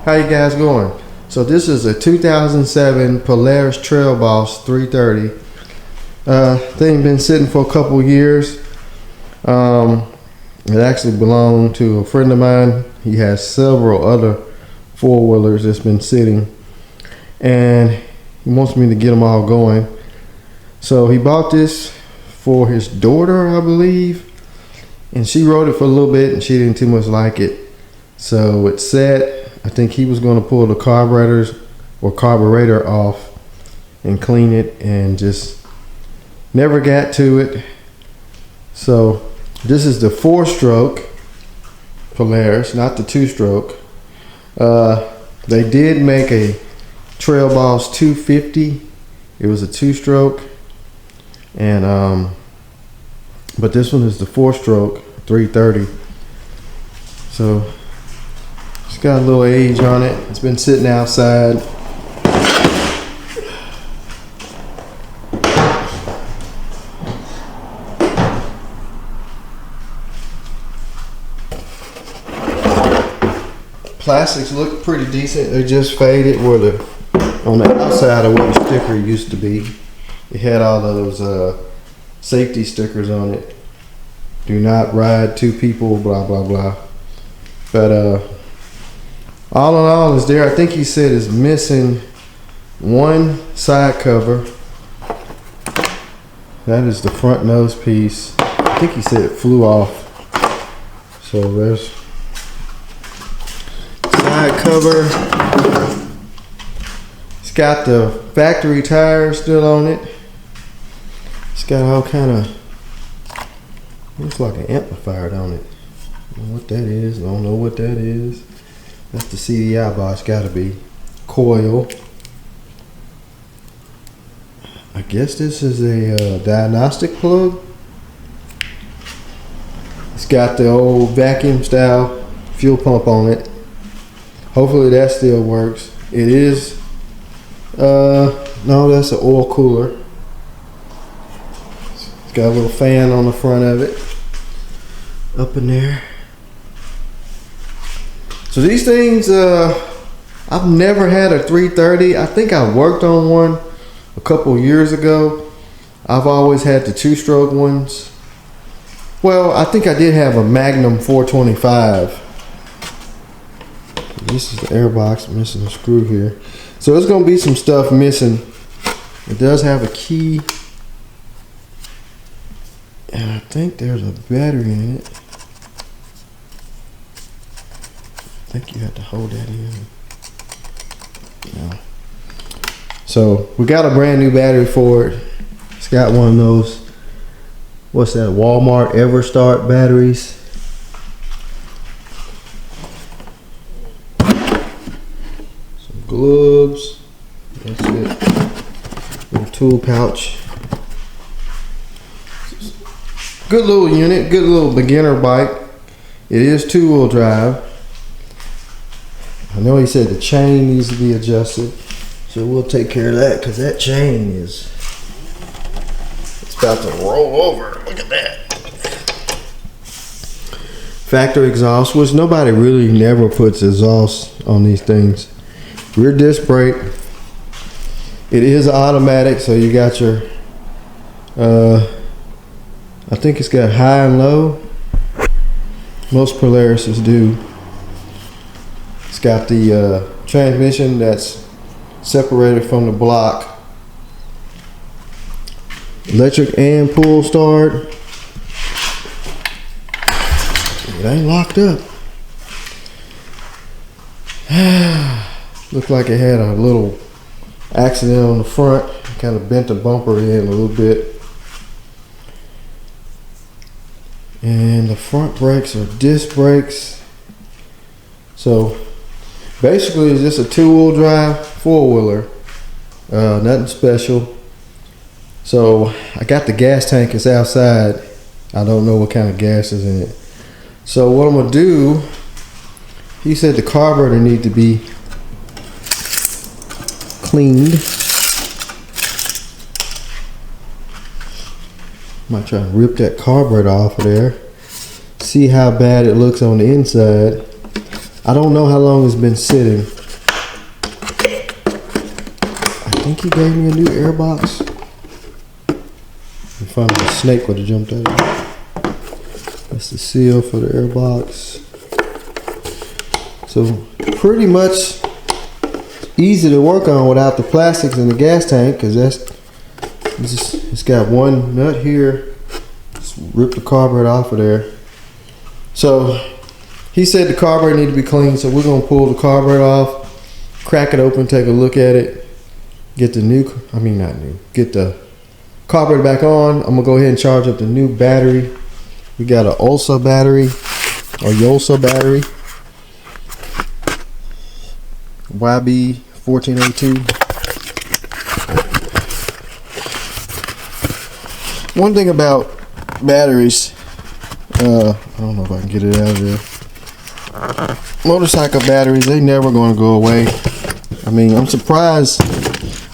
How you guys going? So this is a 2007 Polaris Trail Boss 330. Thing been sitting for a couple years. It actually belonged to a friend of mine. He has several other four-wheelers that's been sitting, and he wants me to get them all going. So he bought this for his daughter, I believe, and she rode it for a little bit and she didn't too much like it. So it sat. I think he was going to pull the carburetor off and clean it, and just never got to it. So this is the 4-stroke Polaris, not the 2-stroke. They did make a Trail Boss 250. It was a 2-stroke, and but this one is the 4-stroke 330. So it's got a little age on it. It's been sitting outside. Plastics look pretty decent. They're just faded where on the outside of where the sticker used to be. It had all those safety stickers on it. Do not ride 2 people, blah blah blah. But all in all, is there. I think he said is missing one side cover. That is the front nose piece. I think he said it flew off. So there's side cover. It's got the factory tires still on it. It's got all kind of, looks like an amplifier on it. I don't know what that is. I don't know what that is. That's the CDI box. Gotta be coil. I guess this is a diagnostic plug. It's got the old vacuum style fuel pump on it. Hopefully that still works. It is, no, that's an oil cooler. It's got a little fan on the front of it, up in there. So these things, I've never had a 330. I think I worked on one a couple years ago. I've always had the 2-stroke ones. Well, I think I did have a Magnum 425. This is the air box, missing a screw here. So there's gonna be some stuff missing. It does have a key, and I think there's a battery in it. I think you have to hold that in. No. So we got a brand new battery for it. It's got one of those, what's that, Walmart EverStart batteries. Some gloves. That's it. Little tool pouch. Good little unit, good little beginner bike. It is 2-wheel drive. I know he said the chain needs to be adjusted, so we'll take care of that, because that chain is, it's about to roll over. Look at that. Factory exhaust, which nobody really never puts exhaust on these things. Rear disc brake. It is automatic, so you got your, I think it's got high and low. Most Polarises do. It's got the transmission that's separated from the block. Electric and pull start. It ain't locked up. Looked like it had a little accident on the front. Kind of bent the bumper in a little bit. And the front brakes are disc brakes. So basically it's just a 2-wheel drive 4-wheeler. Nothing special. So I got the gas tank, it's outside. I don't know what kind of gas is in it. So what I'm gonna do, he said the carburetor need to be cleaned. Might try to rip that carburetor off of there. See how bad it looks on the inside. I don't know how long it's been sitting. think he gave me a new air box. If I'm a snake would have jumped out of it. That's the seal for the air box. So pretty much easy to work on without the plastics in the gas tank, because it's got one nut here. Just rip the carburetor off of there. So he said the carburetor need to be clean, so we're gonna pull the carburetor off, crack it open, take a look at it, get the get the carburetor back on. I'm gonna go ahead and charge up the new battery. We got an ULSA battery or YOLSA battery. YB1482. One thing about batteries, I don't know if I can get it out of there. Motorcycle batteries, they never going to go away. I mean, I'm surprised.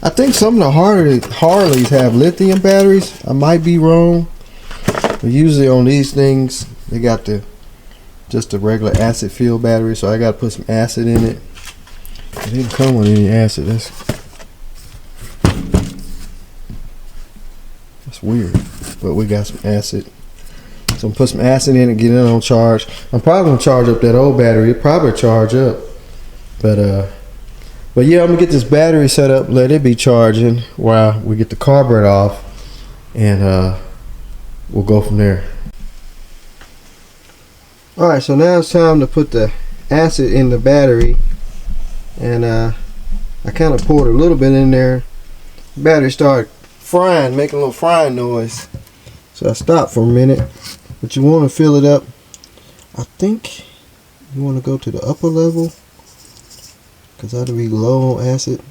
I think some of the Harleys have lithium batteries. I might be wrong. But usually on these things, they got just the regular acid filled battery. So I got to put some acid in it. It didn't come with any acid. That's weird. But we got some acid. So I'm put some acid in and get it on charge. I'm probably gonna charge up that old battery. It'll probably charge up. But yeah, I'm gonna get this battery set up, let it be charging while we get the carburetor off, and we'll go from there. Alright, so now it's time to put the acid in the battery. And I kind of poured a little bit in there. The battery started frying, making a little frying noise. So I stopped for a minute. But you want to fill it up. I think you want to go to the upper level, because that'll be low on acid.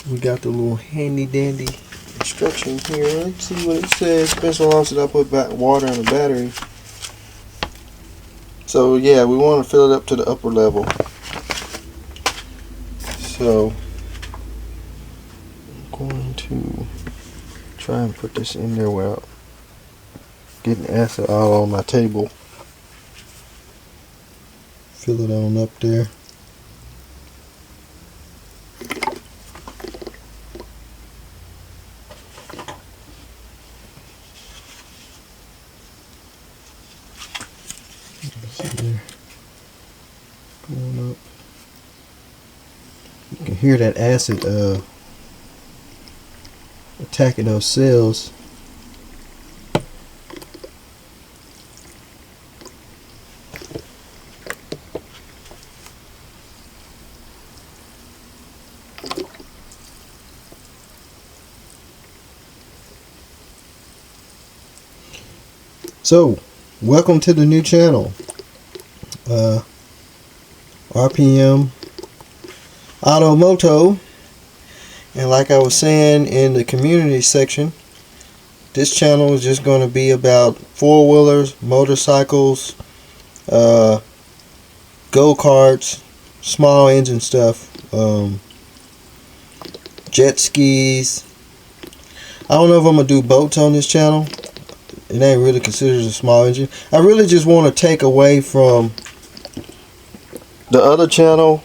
We got the little handy dandy instruction here. Let's see what it says. It's been so long since I put water in the battery. So yeah, we want to fill it up to the upper level. So I'm going to try and put this in there without getting acid all on my table. Fill it on up there. See there. Going up. You can hear that acid attacking those cells. So, welcome to the new channel, RPM Automoto. And like I was saying in the community section, this channel is just going to be about four-wheelers, motorcycles, go-karts, small engine stuff, jet skis. I don't know if I'm going to do boats on this channel. It ain't really considered a small engine. I really just want to take away from the other channel,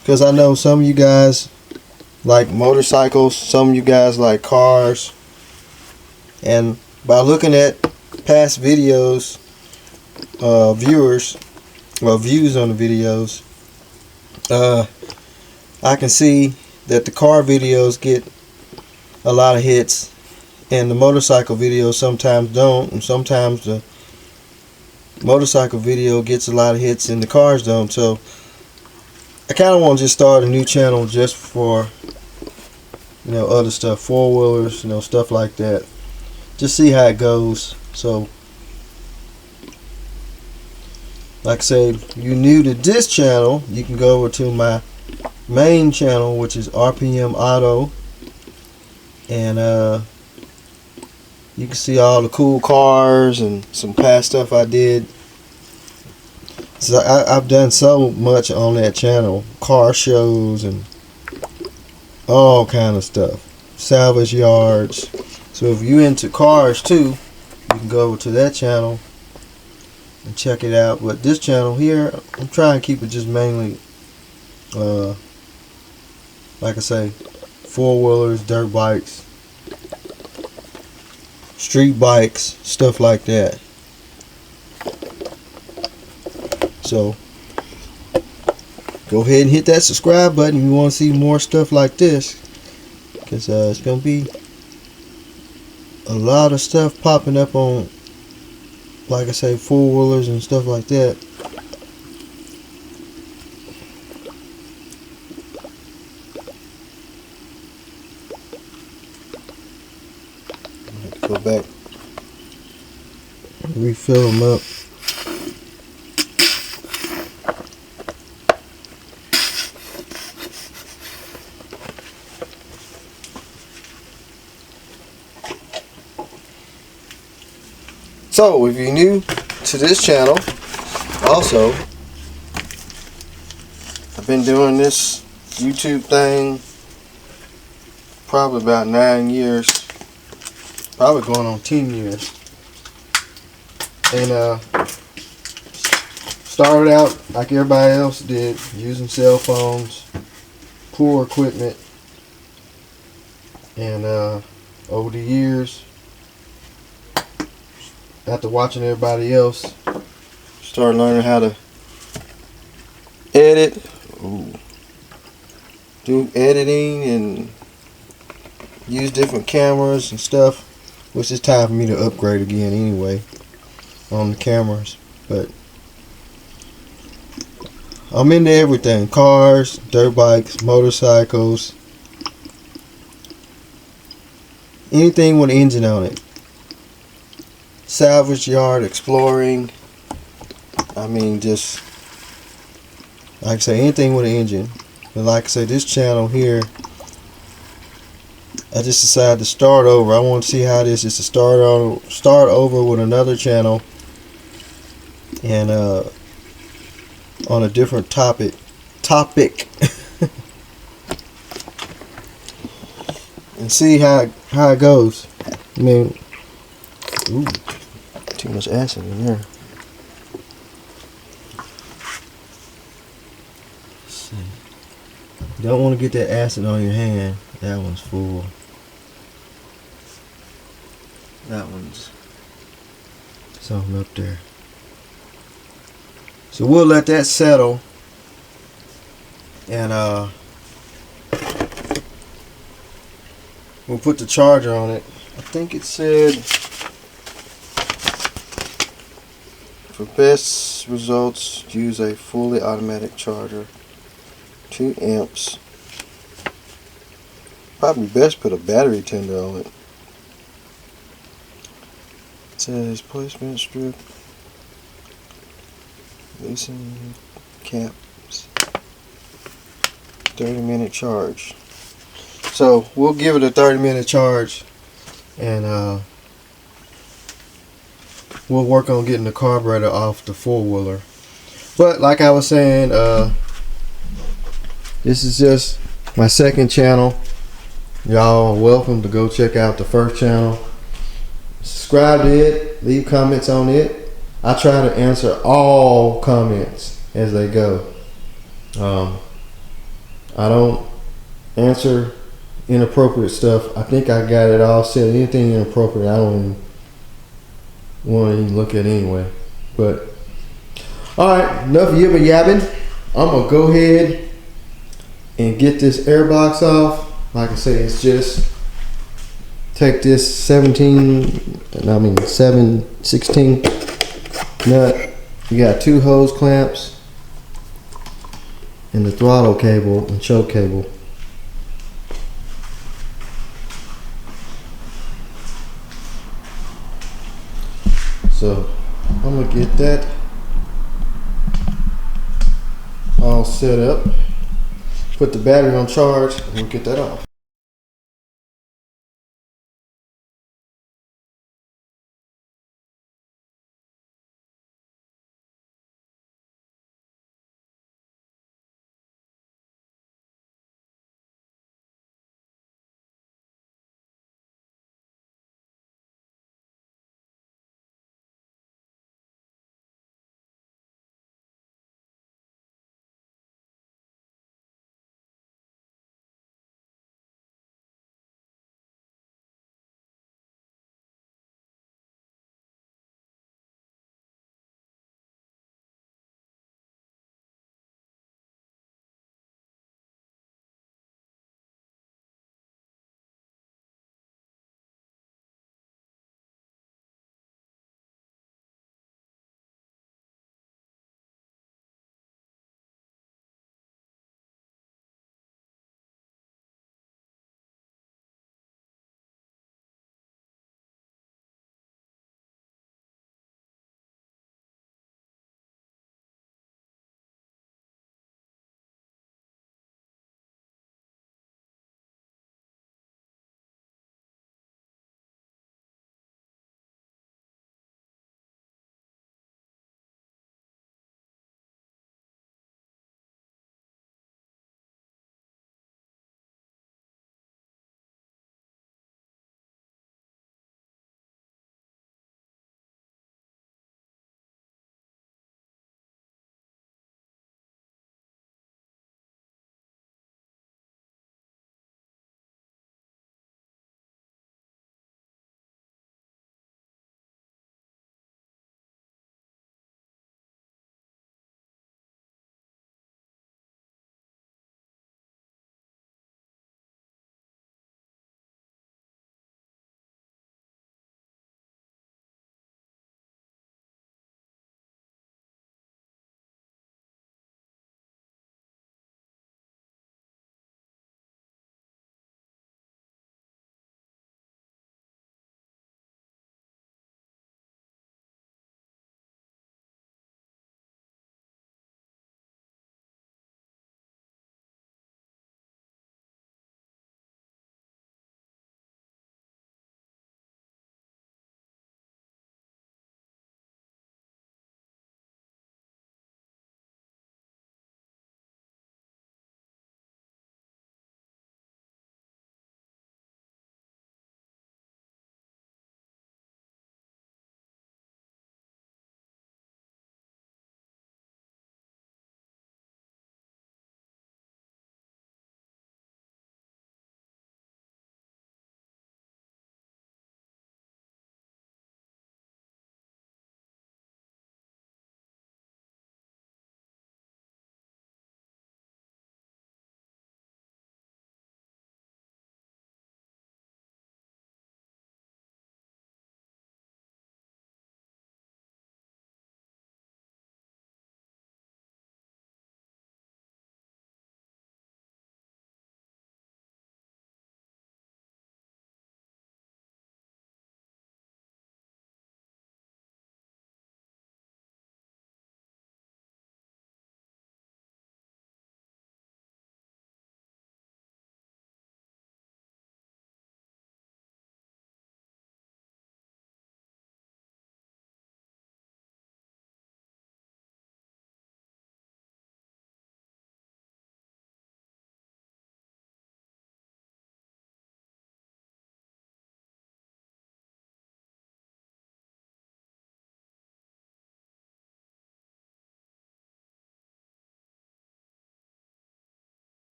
because I know some of you guys like motorcycles, some of you guys like cars, and by looking at past videos, views on the videos, I can see that the car videos get a lot of hits and the motorcycle videos sometimes don't, and sometimes the motorcycle video gets a lot of hits and the cars don't. So I kind of want to just start a new channel just for, you know, other stuff, four-wheelers, you know, stuff like that. Just see how it goes. So like I said, you're new to this channel, you can go over to my main channel, which is RPM Auto, and you can see all the cool cars and some past stuff I did. So I've done so much on that channel, car shows and all kind of stuff, salvage yards. So if you're into cars too, you can go over to that channel and check it out. But this channel here, I'm trying to keep it just mainly, like I say, four-wheelers, dirt bikes, street bikes, stuff like that. So go ahead and hit that subscribe button if you want to see more stuff like this, because it's going to be a lot of stuff popping up on, like I say, four-wheelers and stuff like that. Go back, refill them up. So if you're new to this channel, also, I've been doing this YouTube thing probably about 9 years, probably going on 10 years. And started out like everybody else did, using cell phones, poor equipment, and over the years, after watching everybody else, started learning how to edit, do editing, and use different cameras and stuff, which is time for me to upgrade again anyway on the cameras. But I'm into everything: cars, dirt bikes, motorcycles, anything with an engine on it. Salvage yard exploring. I mean, just like I say, anything with an engine. But like I say, this channel here, I just decided to start over. I want to see how this is to start over with another channel, and on a different topic and see how it goes. I mean, ooh, too much acid in there. Let's see. You don't want to get that acid on your hand. That one's full. That one's something up there. So we'll let that settle, and we'll put the charger on it. I think it said for best results, use a fully automatic charger, 2 amps. Probably best put a battery tender on it. It says placement strip, loosen caps, 30-minute charge. So we'll give it a 30-minute charge, and we'll work on getting the carburetor off the four-wheeler. But like I was saying, this is just my second channel. Y'all are welcome to go check out the first channel. Subscribe to it, leave comments on it. I try to answer all comments as they go. I don't answer inappropriate stuff. I think I got it all said. Anything inappropriate, I don't even want to even look at anyway. But alright, enough yibba yabbing. I'm gonna go ahead and get this air box off. Like I say, it's just take this 7/16 nut. You got 2 hose clamps and the throttle cable and choke cable. So I'm gonna get that all set up, put the battery on charge, and we'll get that off.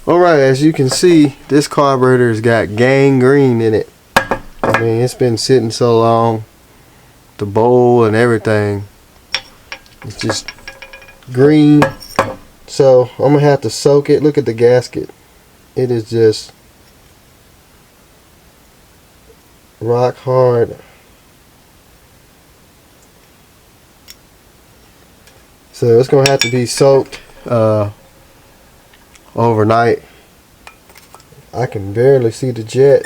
Alright, as you can see, this carburetor's got gangrene in it. I mean, it's been sitting so long. The bowl and everything. It's just green. So I'm gonna have to soak it. Look at the gasket. It is just rock hard. So it's gonna have to be soaked overnight. I can barely see the jet.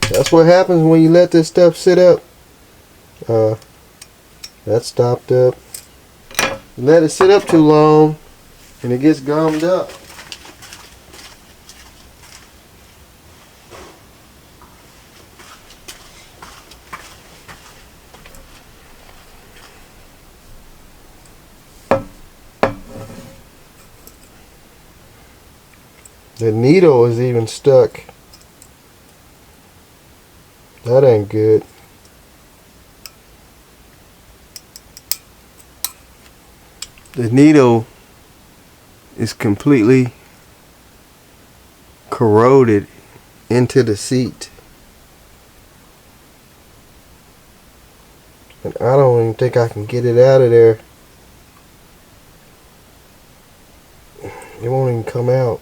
That's what happens when you let this stuff sit up. That stopped up. You let it sit up too long and it gets gummed up. The needle is even stuck. That ain't good. The needle is completely corroded into the seat. And I don't even think I can get it out of there. It won't even come out.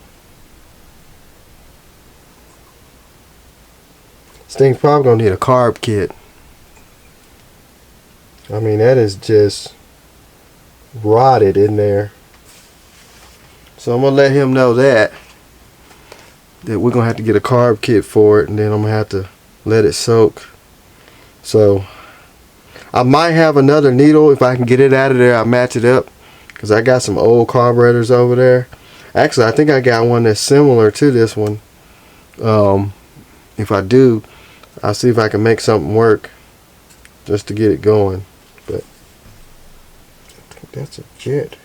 This thing's probably gonna need a carb kit. I mean, that is just rotted in there. So I'm gonna let him know that we're gonna have to get a carb kit for it, and then I'm gonna have to let it soak. So I might have another needle if I can get it out of there. I'll match it up because I got some old carburetors over there. Actually, I think I got one that's similar to this one. If I do, I'll see if I can make something work just to get it going. But I think that's a jet.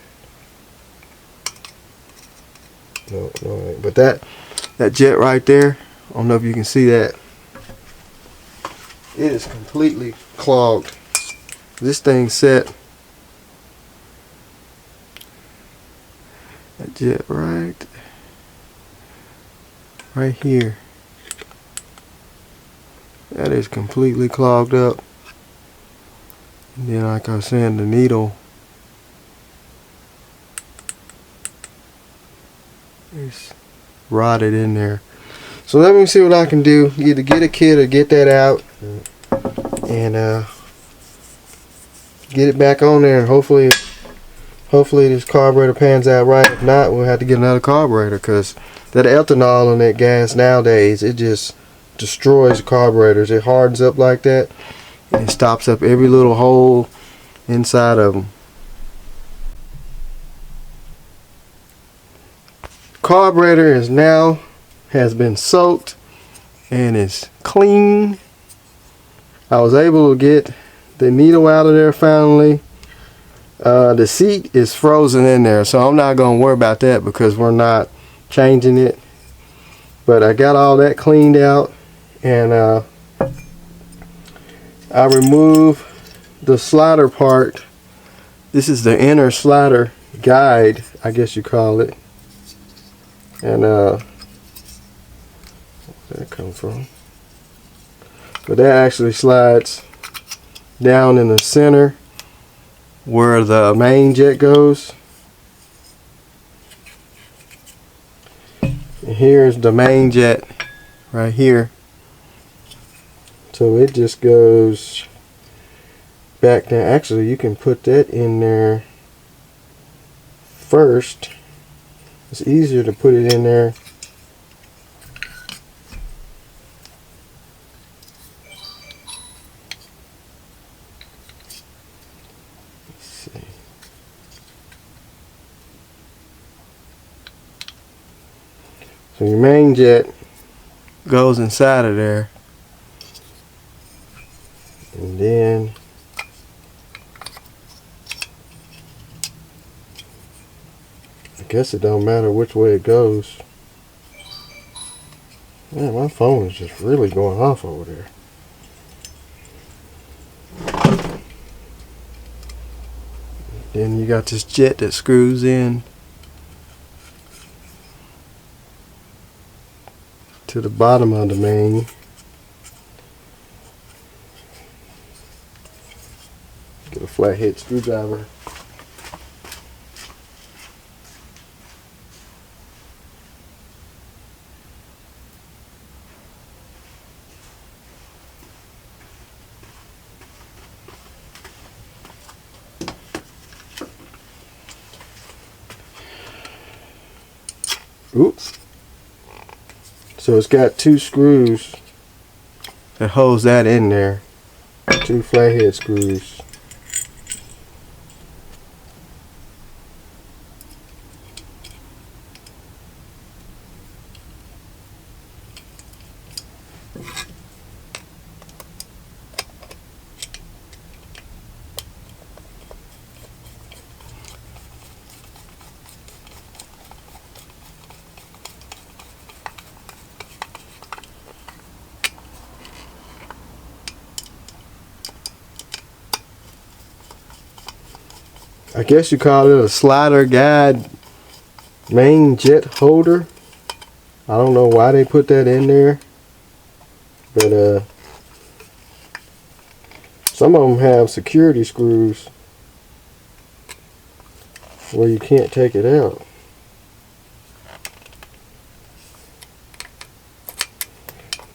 No, but that jet right there, I don't know if you can see that. It is completely clogged. This thing set. That jet right here. That is completely clogged up. And then, like I was saying, the needle is rotted in there. So let me see what I can do. Either get a kit or get that out and get it back on there, and hopefully this carburetor pans out right. If not, we'll have to get another carburetor, because that ethanol in that gas nowadays, it just destroys the carburetors. It hardens up like that, and it stops up every little hole inside of them. Carburetor has been soaked and is clean. I was able to get the needle out of there finally. The seat is frozen in there, so I'm not going to worry about that because we're not changing it. But I got all that cleaned out, and I removed the slider part. This is the inner slider guide, I guess you call it. And where'd that come from? But that actually slides down in the center where the main jet goes. And here's the main jet right here. So it just goes back down. Actually, you can put that in there first. It's easier to put it in there. Let's see. So your main jet goes inside of there. And then I guess it don't matter which way it goes. Man, my phone is just really going off over there. Then you got this jet that screws in to the bottom of the main. Get a flathead screwdriver. Oops. So it's got 2 screws that holds that in there. 2 flathead screws. I guess you call it a slider guide main jet holder. I don't know why they put that in there, but some of them have security screws where you can't take it out.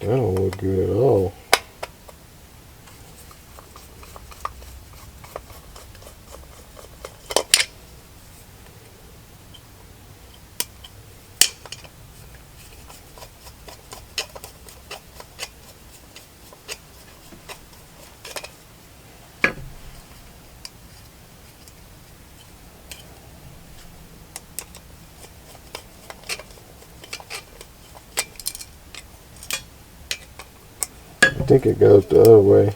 That don't look good at all. I think it goes the other way.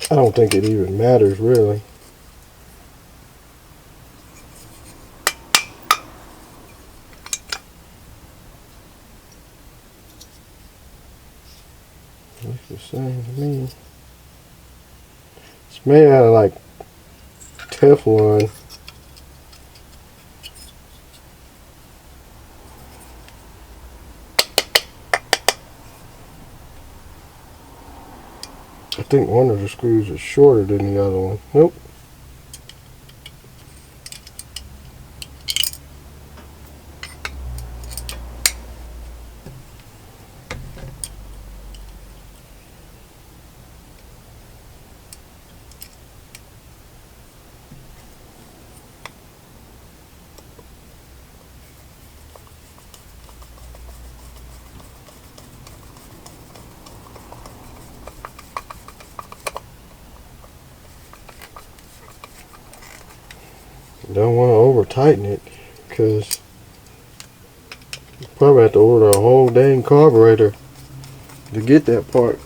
I don't think it even matters really. Looks the same to me. It's made out of like Teflon. I think one of the screws is shorter than the other one. Nope. Don't want to over tighten it because you probably have to order a whole dang carburetor to get that part.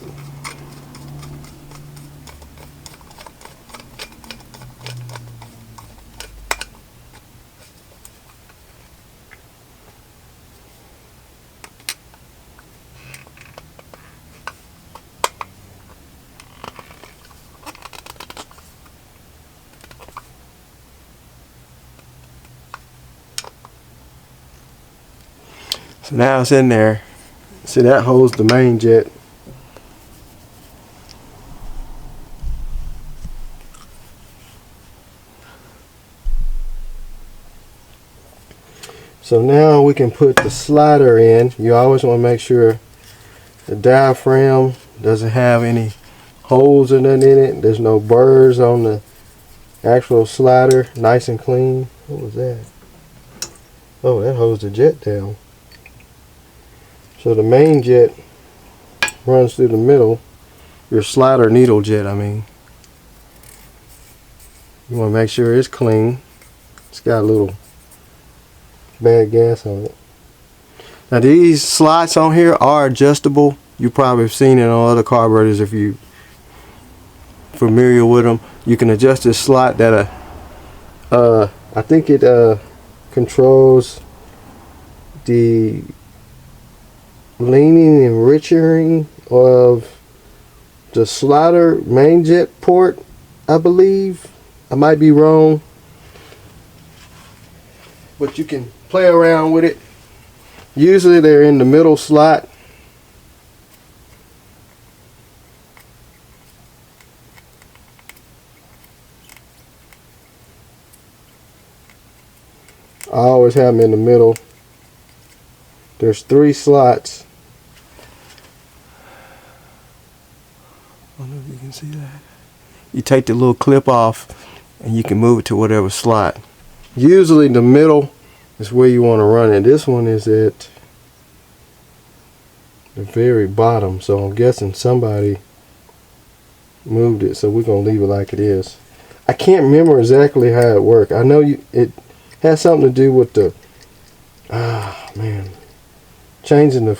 So now it's in there. See, that holds the main jet. So now we can put the slider in. You always want to make sure the diaphragm doesn't have any holes or nothing in it. There's no burrs on the actual slider. Nice and clean. What was that? Oh, that holds the jet down. So the main jet runs through the middle. Your slider needle jet, I mean. You want to make sure it's clean. It's got a little bad gas on it. Now these slots on here are adjustable. You probably have seen it on other carburetors if you're familiar with them. You can adjust this slot that I think it controls the leaning and richening of the slider main jet port, I believe. I might be wrong, but you can play around with it. Usually they're in the middle slot. I always have them in the middle. There's 3 slots. I don't know if you can see that. You take the little clip off and you can move it to whatever slot. Usually the middle is where you want to run it. This one is at the very bottom, so I'm guessing somebody moved it, so we're going to leave it like it is. I can't remember exactly how it worked. I know it has something to do with the changing the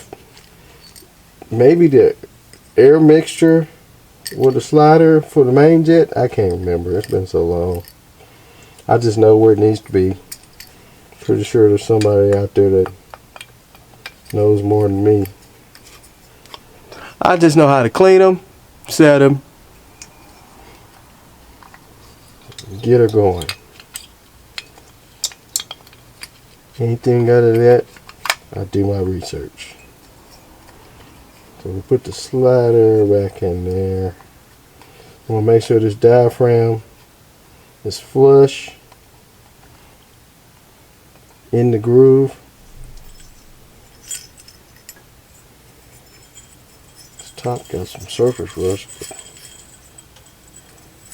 maybe the air mixture with the slider for the main jet. I can't remember. It's been so long. I just know where it needs to be. Pretty sure there's somebody out there that knows more than me. I just know how to clean them, set them, get her going. Anything out of that, I do my research. So we put the slider back in there. I'm gonna make sure this diaphragm is flush in the groove. This top got some surface rust, but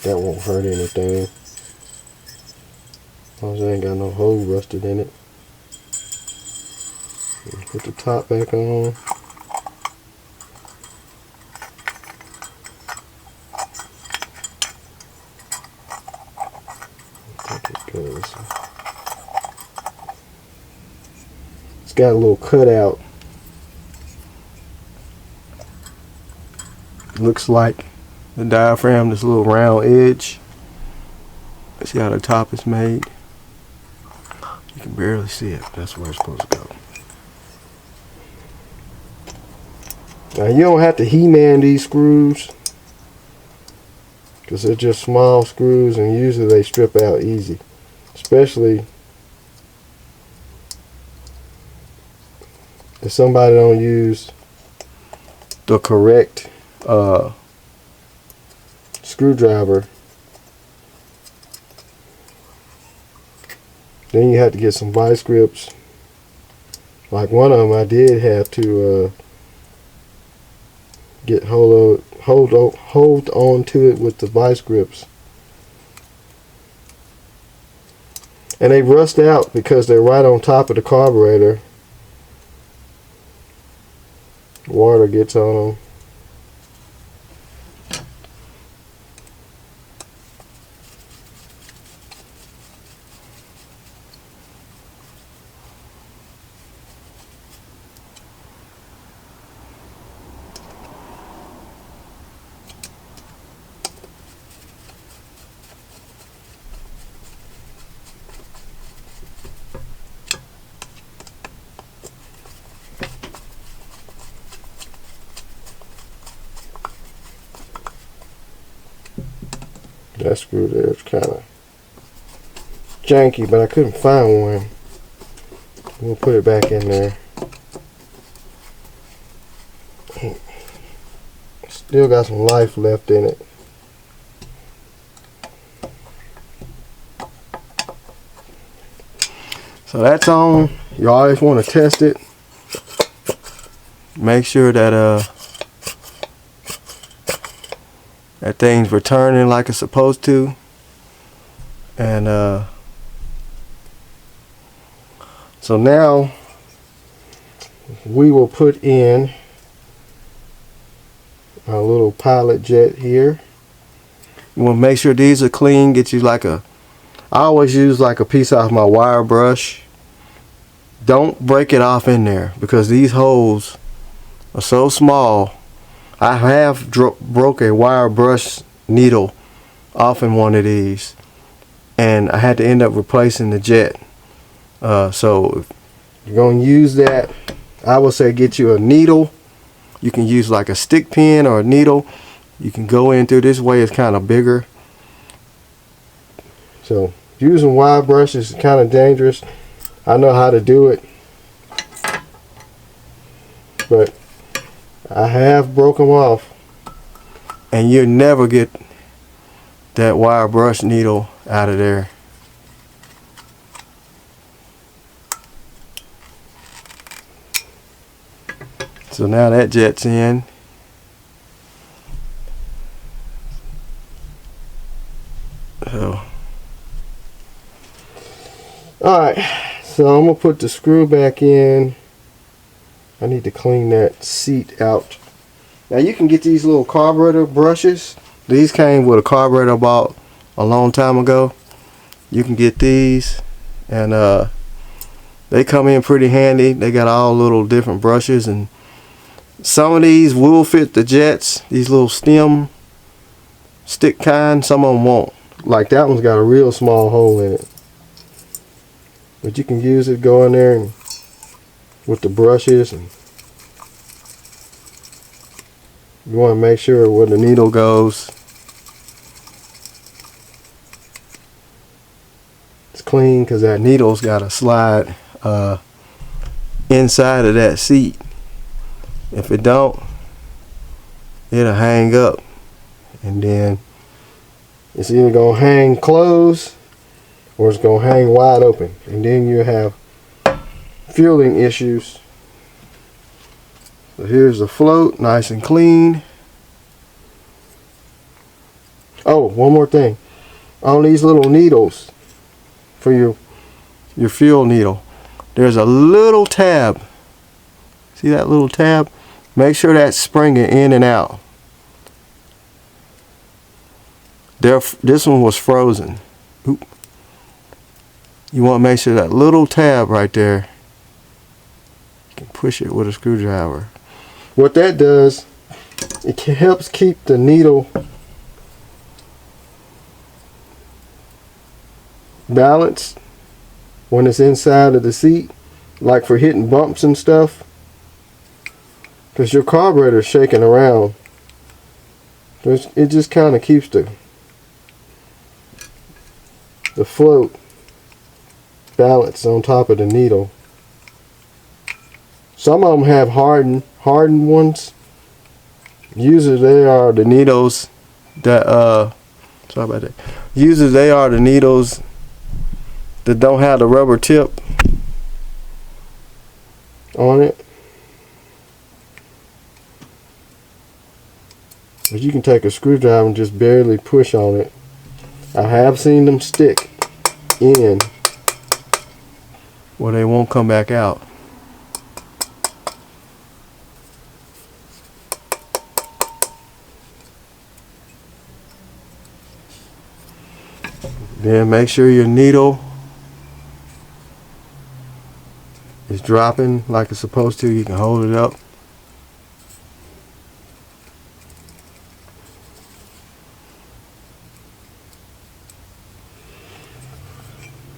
that won't hurt anything. As long as it ain't got no hole rusted in it. Put the top back on. I think it goes. It's got a little cutout. Looks like the diaphragm, this little round edge. See how the top is made? You can barely see it. That's where it's supposed to go. Now you don't have to He-Man these screws, because they're just small screws and usually they strip out easy, especially if somebody don't use the correct screwdriver. Then you have to get some vice grips. Like one of them I did have to get hold on to it with the vice grips, and they rust out because they're right on top of the carburetor. Water gets on them. That screw there is kind of janky, but I couldn't find one. We'll put it back in there. Still got some life left in it. So that's on. You always want to test it. Make sure that that thing's returning like it's supposed to. And so now we will put in our little pilot jet here. You want to make sure these are clean. Get you like I always use like a piece off my wire brush. Don't break it off in there because these holes are so small. I have broke a wire brush needle off in one of these, and I had to end up replacing the jet. So if you're going to use that, I would say get you a needle. You can use like a stick pin or a needle You can go in through this way, it's kind of bigger. So using wide brushes is kind of dangerous. I know how to do it, but I have broken them off. And you'll never get that wire brush needle out of there. So now that jet's in. So, alright, so I'm going to put the screw back in. I need to clean that seat out. Now you can get these little carburetor brushes. These came with a carburetor I bought a long time ago. You can get these, and they come in pretty handy. They got all little different brushes, and some of these will fit the jets, these little stem stick kind. Some of them won't. Like that one's got a real small hole in it, but you can use it, go in there and with the brushes, and you want to make sure where the needle goes it's clean, because that needle's got to slide inside of that seat. If it don't, it'll hang up, and then it's either gonna hang closed or it's gonna hang wide open, and then you have fueling issues. So here's the float, nice and clean. Oh, one more thing. On these little needles for your fuel needle, there's a little tab. See that little tab? Make sure that's springing in and out. This one was frozen. Oop. You want to make sure that little tab right there, you can push it with a screwdriver. What that does, it helps keep the needle balanced when it's inside of the seat, like for hitting bumps and stuff, because your carburetor is shaking around. It just kind of keeps the float balanced on top of the needle. Some of them have hardened ones. Usually they are the needles that sorry about that. Usually they are the needles that don't have the rubber tip on it. But you can take a screwdriver and just barely push on it. I have seen them stick in where they won't come back out. Then make sure your needle is dropping like it's supposed to. You can hold it up.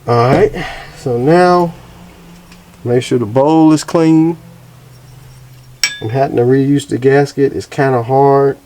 Alright, so now make sure the bowl is clean. I'm having to reuse the gasket. It's kind of hard.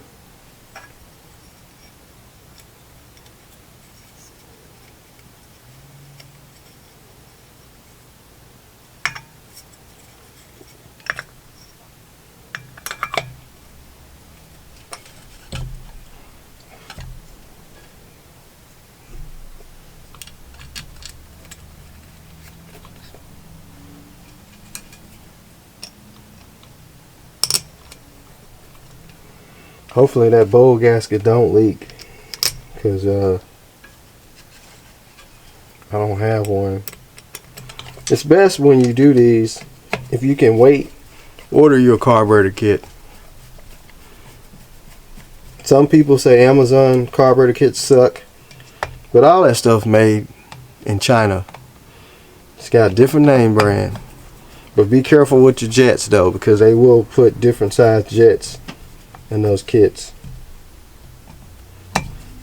Hopefully that bowl gasket don't leak, because I don't have one. It's best when you do these, if you can wait, order your carburetor kit. Some people say Amazon carburetor kits suck, but all that stuff made in China. It's got a different name brand. But be careful with your jets though, because they will put different size jets in those kits.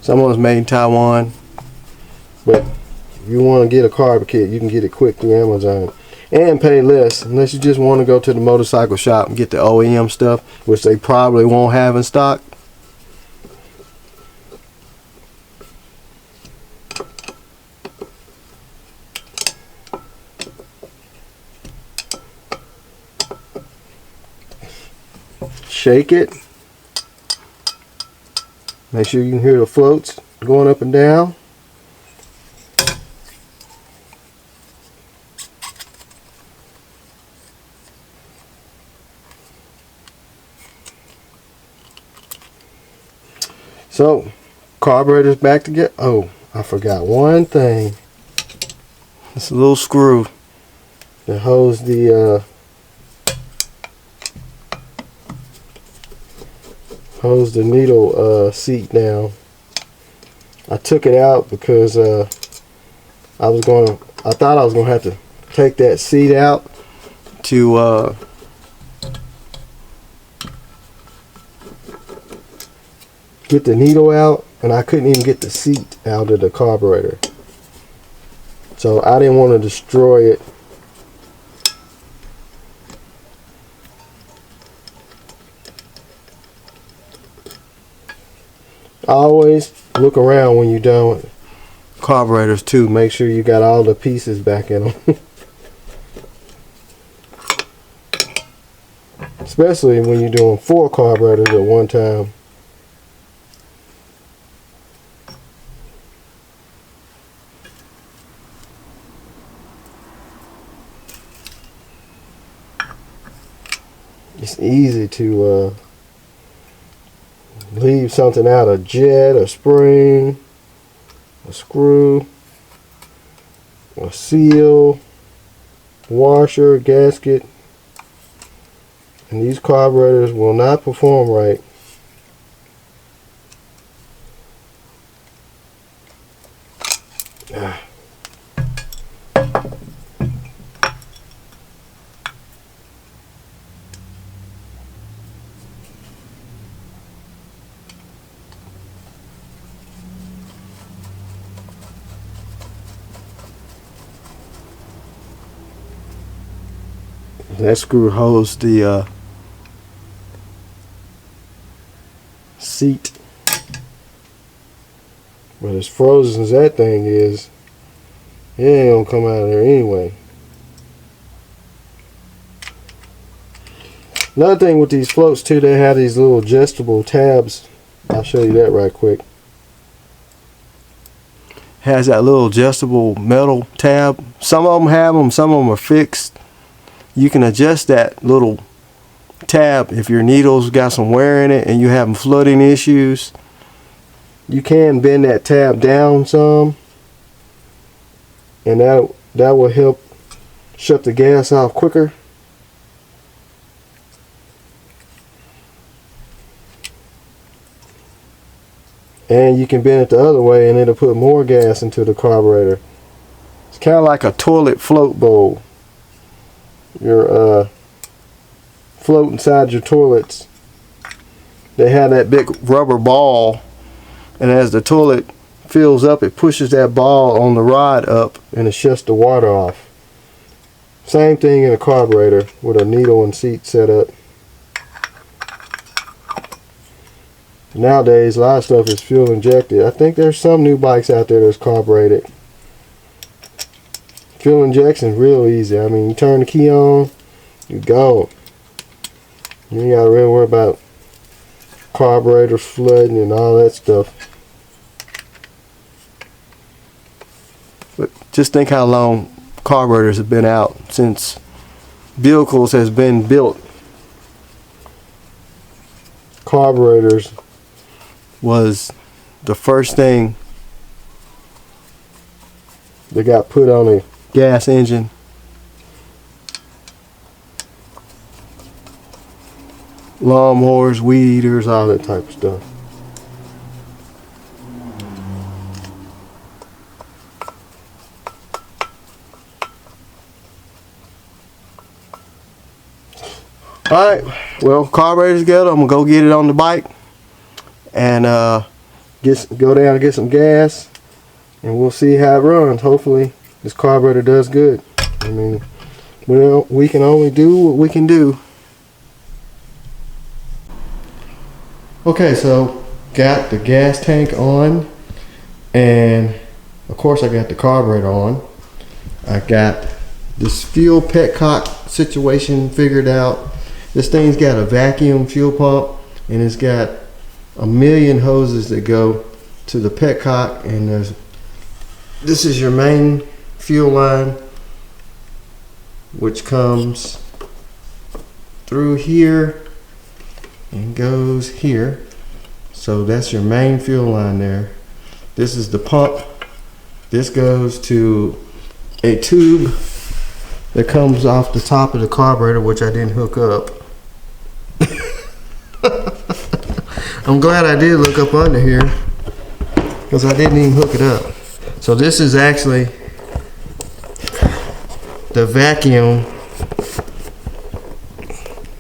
Some of them's made in Taiwan, but if you want to get a carburetor kit, you can get it quick through Amazon and pay less, unless you just want to go to the motorcycle shop and get the OEM stuff, which they probably won't have in stock. shake it. Make sure you can hear the floats going up and down. So, carburetor's back together. Oh, I forgot one thing. It's a little screw that holds the needle seat down. I took it out because I thought I was gonna have to take that seat out to get the needle out, and I couldn't even get the seat out of the carburetor. So I didn't want to destroy it. Always look around when you're done with carburetors too. Make sure you got all the pieces back in them. Especially when you're doing 4 carburetors at one time. It's easy to leave something out, a jet, a spring, a screw, a seal, washer, gasket, and these carburetors will not perform right. That screw holds the seat, but as frozen as that thing is, it ain't gonna come out of there anyway. Another thing with these floats too, they have these little adjustable tabs. I'll show you that right quick. Has that little adjustable metal tab. Some of them have them, some of them are fixed. You can adjust that little tab if your needle's got some wear in it and you're having flooding issues. You can bend that tab down some, and that will help shut the gas off quicker. And you can bend it the other way and it'll put more gas into the carburetor. It's kind of like a toilet float bowl. Your float inside your toilets, they have that big rubber ball, and as the toilet fills up, it pushes that ball on the rod up and it shuts the water off. Same thing in a carburetor with a needle and seat setup. Nowadays a lot of stuff is fuel injected. I think there's some new bikes out there that's carbureted. Fuel injection is real easy. I mean, you turn the key on, you go. You ain't gotta really worry about carburetor flooding and all that stuff. But just think how long carburetors have been out since vehicles has been built. Carburetors was the first thing that got put on a gas engine. Lawnmowers, weed eaters, all that type of stuff. Alright, well, carburetor's together. I'm gonna go get it on the bike and go down and get some gas, and we'll see how it runs. Hopefully this carburetor does good. I mean, we can only do what we can do. Okay, so got the gas tank on, and of course I got the carburetor on. I got this fuel petcock situation figured out. This thing's got a vacuum fuel pump, and it's got a million hoses that go to the petcock, and this is your main fuel line, which comes through here and goes here. So that's your main fuel line there. This is the pump. This goes to a tube that comes off the top of the carburetor, which I didn't hook up. I'm glad I did look up under here, because I didn't even hook it up. So this is actually the vacuum.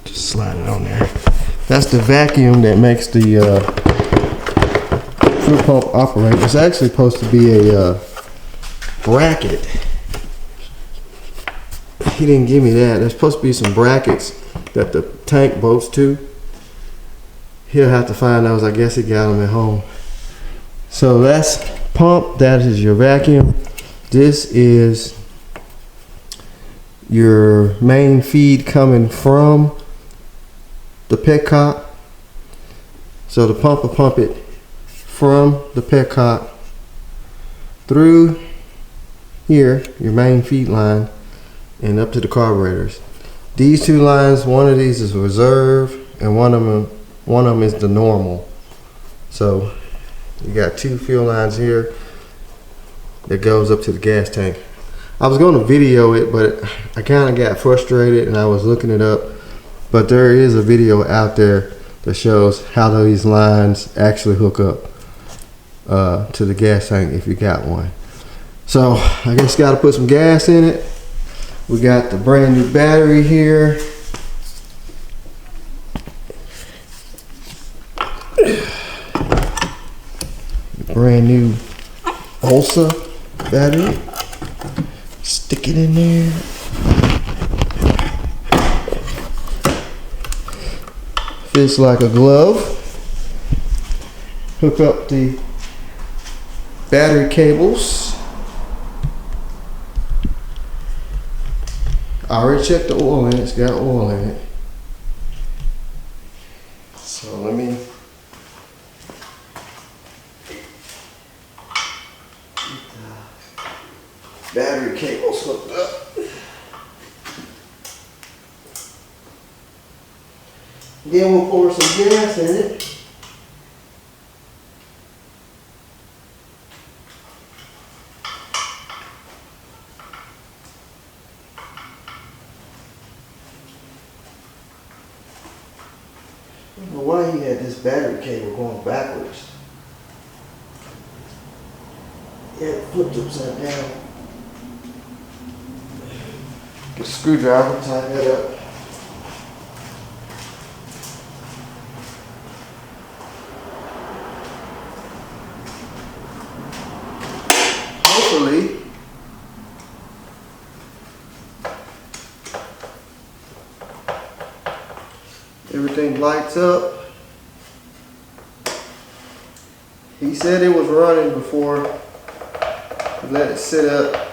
Just slide it on there. That's the vacuum that makes the fuel pump operate. It's actually supposed to be a bracket. He didn't give me that. There's supposed to be some brackets that the tank bolts to. He'll have to find those. I guess he got them at home. So that's pump. That is your vacuum. This is your main feed coming from the petcock. So the pump will pump it from the petcock through here, your main feed line, and up to the carburetors. These two lines, one of these is reserve, and one of them is the normal. So you got two fuel lines here that goes up to the gas tank. I was going to video it, but I kind of got frustrated and I was looking it up. But there is a video out there that shows how these lines actually hook up to the gas tank if you got one. So I just got to put some gas in it. We got the brand new battery here. Brand new Ulsa battery. Stick it in there. Fits like a glove. Hook up the battery cables. I already checked the oil in it. It's got oil in it. So let me battery cables hooked up. Then we'll pour some gas in it. I don't know why he had this battery cable going backwards. He had it flipped upside down. Get a screwdriver, tighten that up. Hopefully, everything lights up. He said it was running before he let it sit up.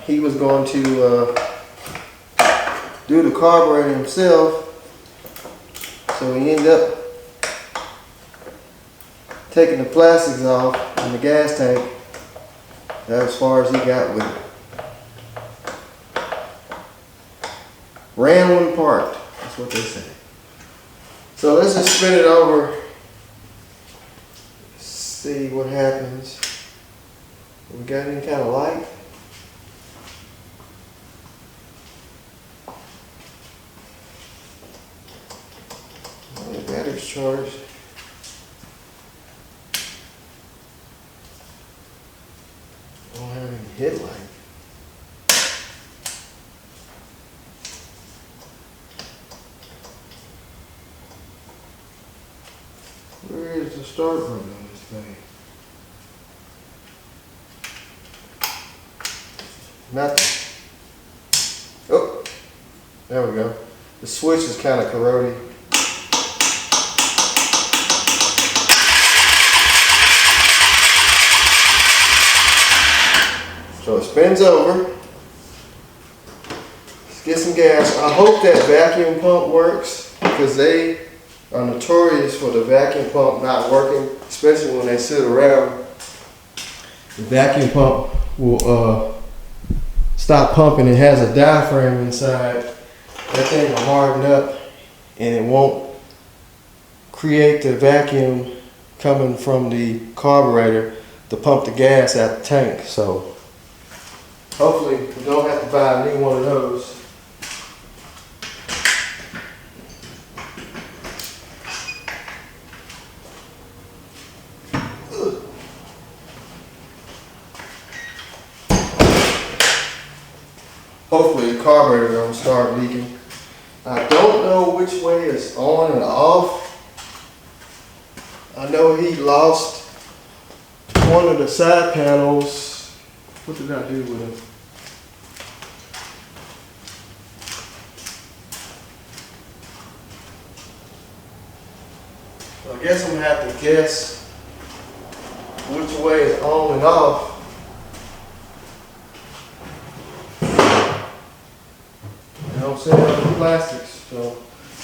He was going to do the carburetor himself, so he ended up taking the plastics off in the gas tank. That's as far as he got with it. Ran when parked, that's what they say. So let's just spin it over, see what happens. We got any kind of light? The battery's charged. I don't have any headlight. Where is the start button on this thing? Nothing. Oh, there we go. The switch is kind of corroded. So it spins over. get some gas. I hope that vacuum pump works because they are notorious for the vacuum pump not working, especially when they sit around. The vacuum pump will stop pumping. It has a diaphragm inside. That thing will harden up and it won't create the vacuum coming from the carburetor to pump the gas out the tank. So hopefully we don't have to buy a new one of those. Hopefully the carburetor don't start leaking. I don't know which way it's on and off. I know he lost one of the side panels. What did I do with him? I guess I'm gonna have to guess which way it's on and off. I'm saying the plastics. So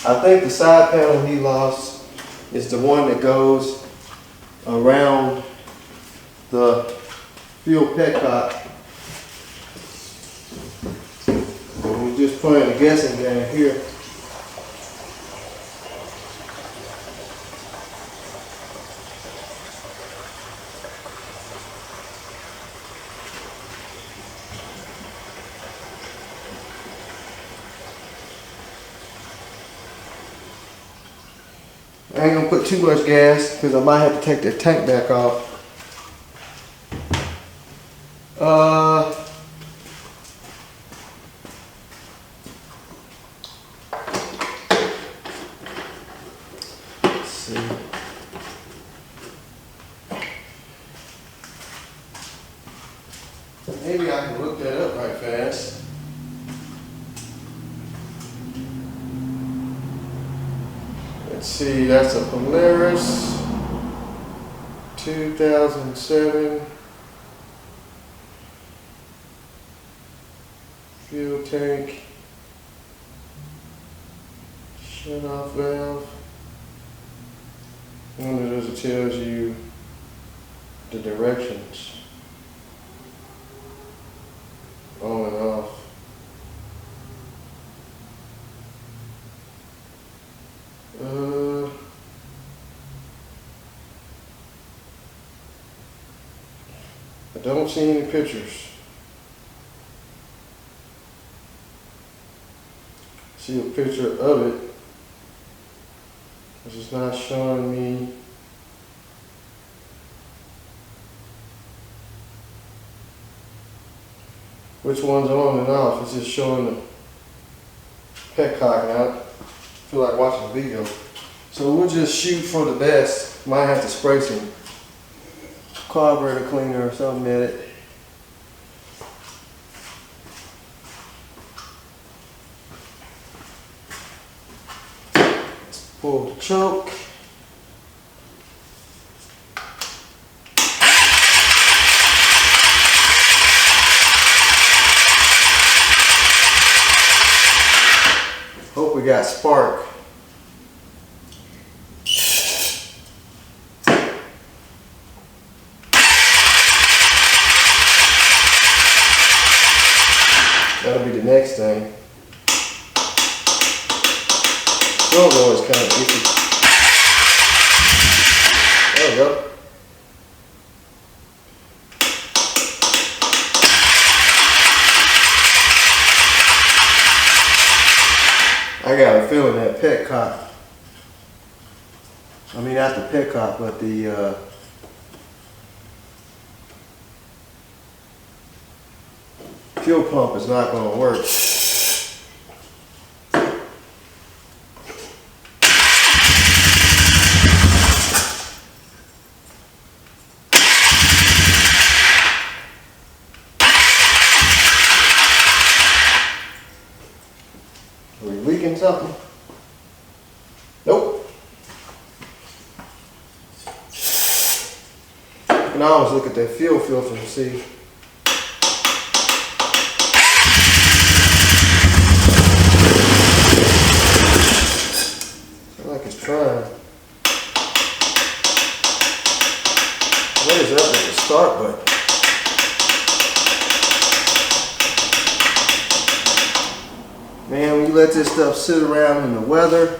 I think the side panel he lost is the one that goes around the fuel petcock. So we're just playing a guessing game here. I ain't gonna put too much gas because I might have to take the tank back off. Let's see. Maybe I can look that up right fast. Let's see, that's a Polaris 2007 fuel tank shut-off valve. One of those that tells you the directions on and off. I don't see any pictures. See a picture of it, which is not showing me which one's on and off. It's just showing the petcock out. I feel like watching a video. So we'll just shoot for the best. Might have to spray some carburetor cleaner or something at it. Let's pull the choke. Hope we got spark. That'll be the next thing. Silver is kind of iffy. There we go. I got a feeling that petcock, I mean not the petcock, but the fuel pump is not going to work. Are we leaking something? Nope. You can always look at that fuel filter and see. Man, when you let this stuff sit around in the weather,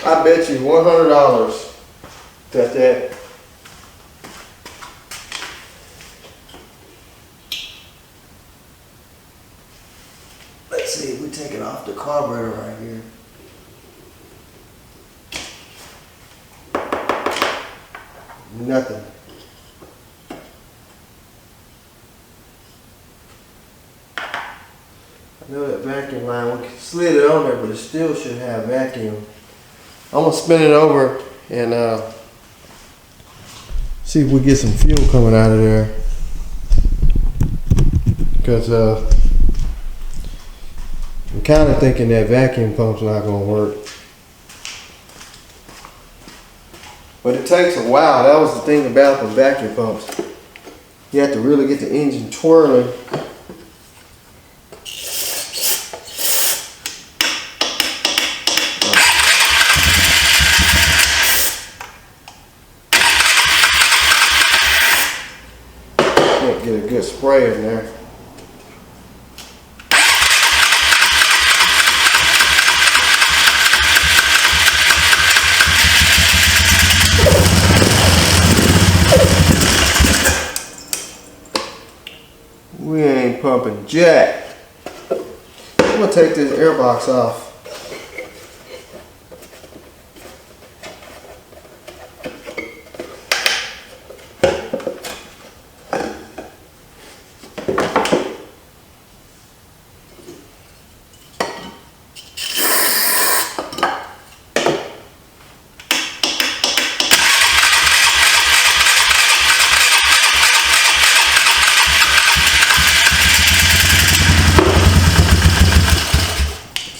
I bet you $100 that let's see if we take it off the carburetor right here. Nothing. I know that vacuum line, we slid it on there, but it still should have vacuum. I'm gonna spin it over and see if we get some fuel coming out of there. Because I'm kind of thinking that vacuum pump's not gonna work. But it takes a while. That was the thing about the vacuum pumps. You have to really get the engine twirling. Can't get a good spray in there. We ain't pumping jack. I'm gonna take this air box off.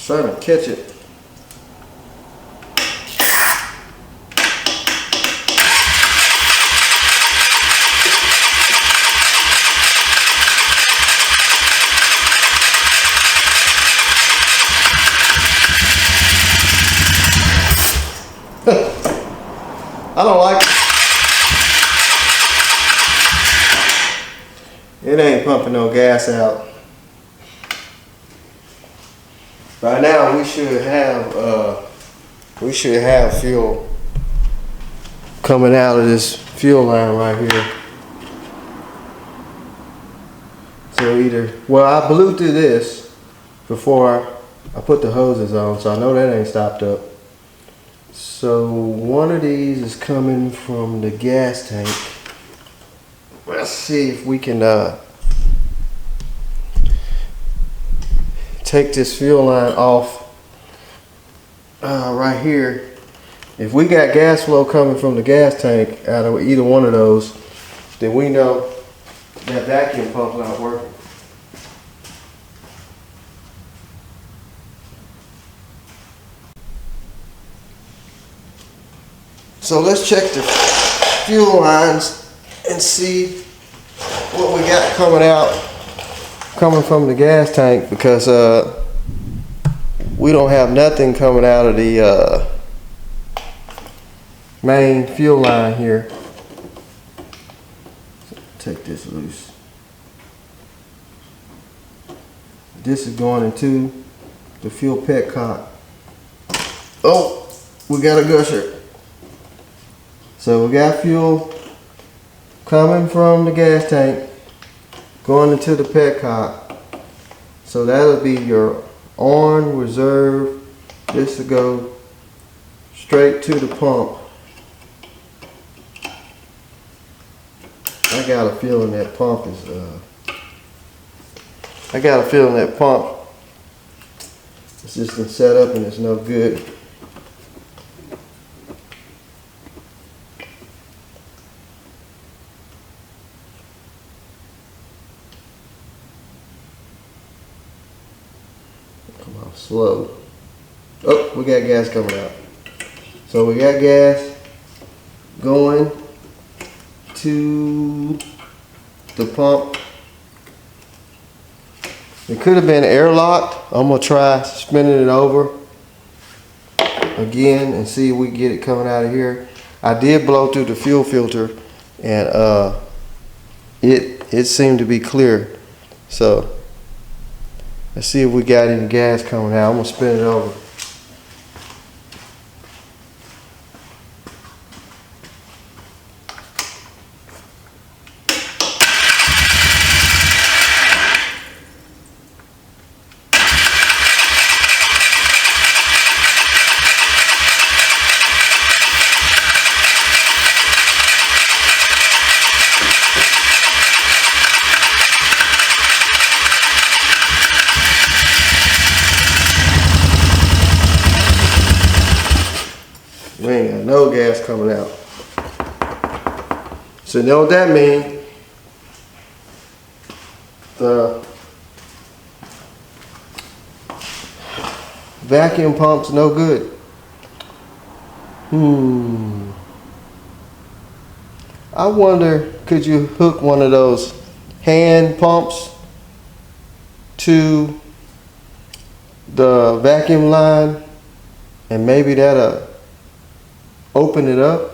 Trying to catch it. I don't like it. It ain't pumping no gas out. By now we should have fuel coming out of this fuel line right here. So I blew through this before I put the hoses on, so I know that ain't stopped up. So one of these is coming from the gas tank. Let's see if we can take this fuel line off right here. If we got gas flow coming from the gas tank out of either one of those, then we know that vacuum pump's not working. So let's check the fuel lines and see what we got coming from the gas tank, because we don't have nothing coming out of the main fuel line here. Take this loose. This is going into the fuel petcock. Oh, we got a gusher. So we got fuel coming from the gas tank going into the petcock. So that'll be your on reserve. This will go straight to the pump. I got a feeling that pump is it's just been set up and it's no good. Come on, slow. Oh, we got gas coming out. So we got gas going to the pump. It could have been airlocked. I'm gonna try spinning it over. again and see if we can get it coming out of here. I did blow through the fuel filter, and it seemed to be clear. So let's see if we got any gas coming out. I'm gonna spin it over. We ain't got no gas coming out. So you know what that means? The vacuum pump's no good. I wonder, could you hook one of those hand pumps to the vacuum line and maybe that'll open it up?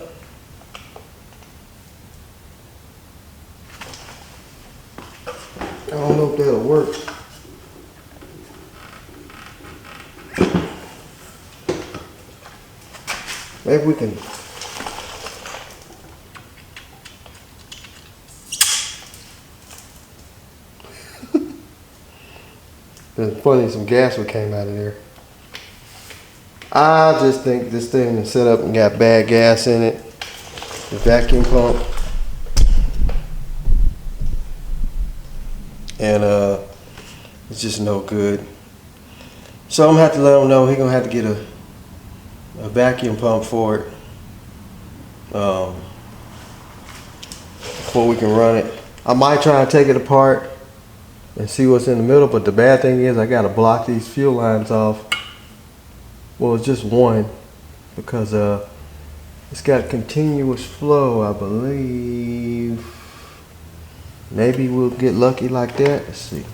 I don't know if that'll work. Maybe we can. It's funny, some gas came out of there. I just think this thing is set up and got bad gas in it. The vacuum pump. And it's just no good. So I'm gonna have to let him know he's gonna have to get a vacuum pump for it before we can run it. I might try and take it apart and see what's in the middle, but the bad thing is I gotta block these fuel lines off. Well, it's just one because it's got continuous flow, I believe. Maybe we'll get lucky like that. Let's see.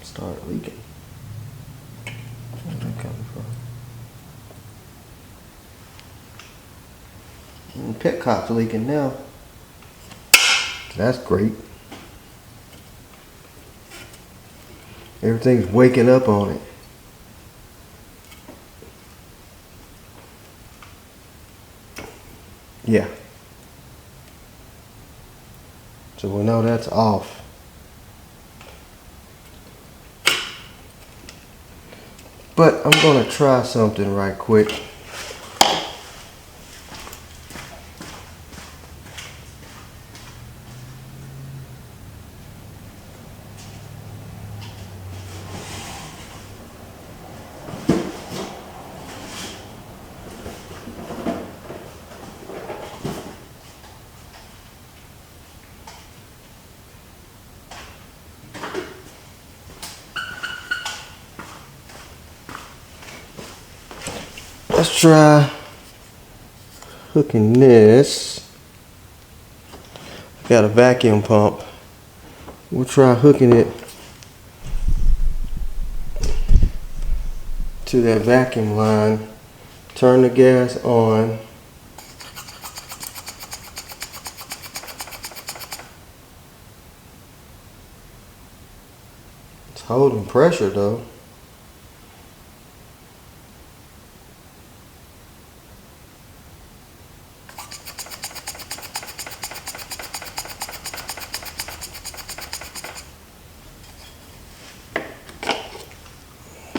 Start leaking. Where's that coming from? Petcock's leaking now. That's great. Everything's waking up on it. Yeah. So we know that's off. But I'm gonna try something right quick. Let's try hooking this. Got a vacuum pump. We'll try hooking it to that vacuum line. Turn the gas on. It's holding pressure though.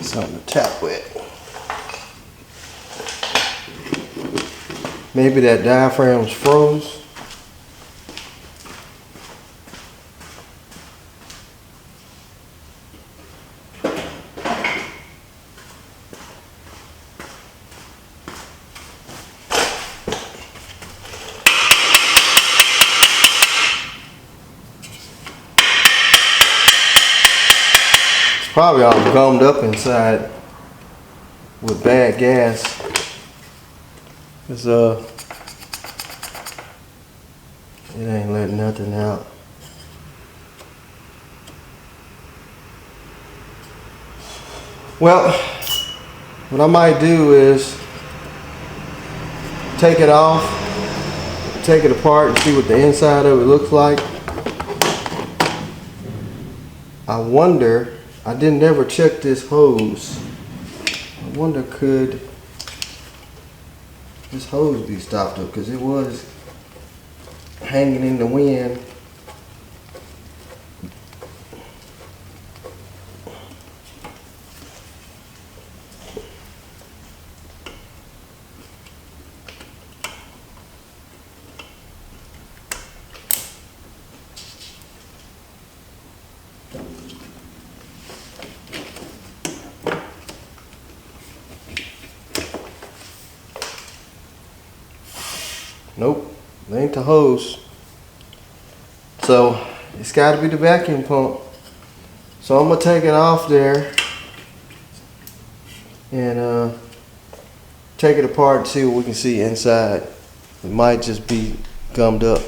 Something to tap with. Maybe that diaphragm's froze. Probably all gummed up inside with bad gas. It's It ain't letting nothing out. Well, what I might do is take it off, take it apart and see what the inside of it looks like. I wonder, I didn't ever check this hose. I wonder, could this hose be stopped up? Because it was hanging in the wind. Nope, it ain't the hose. So it's got to be the vacuum pump. So I'm gonna take it off there and take it apart and see what we can see inside. It might just be gummed up.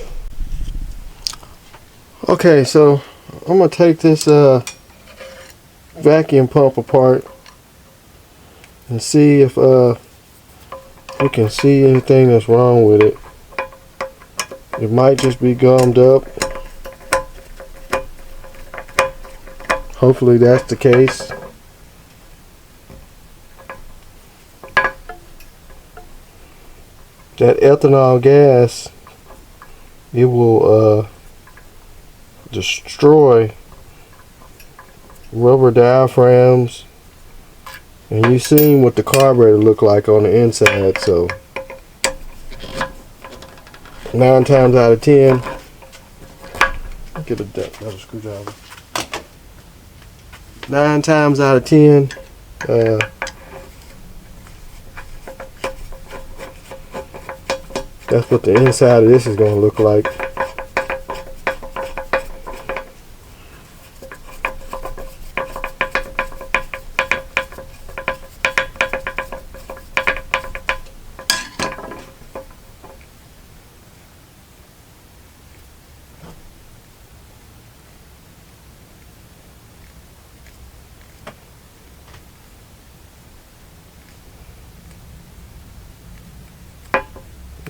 Okay, so I'm gonna take this vacuum pump apart and see if we can see anything that's wrong with it. It might just be gummed up. Hopefully that's the case. That ethanol gas, it will destroy rubber diaphragms, and you've seen what the carburetor look like on the inside. So 9 times out of 10, get another screwdriver. 9 times out of 10, that's what the inside of this is going to look like.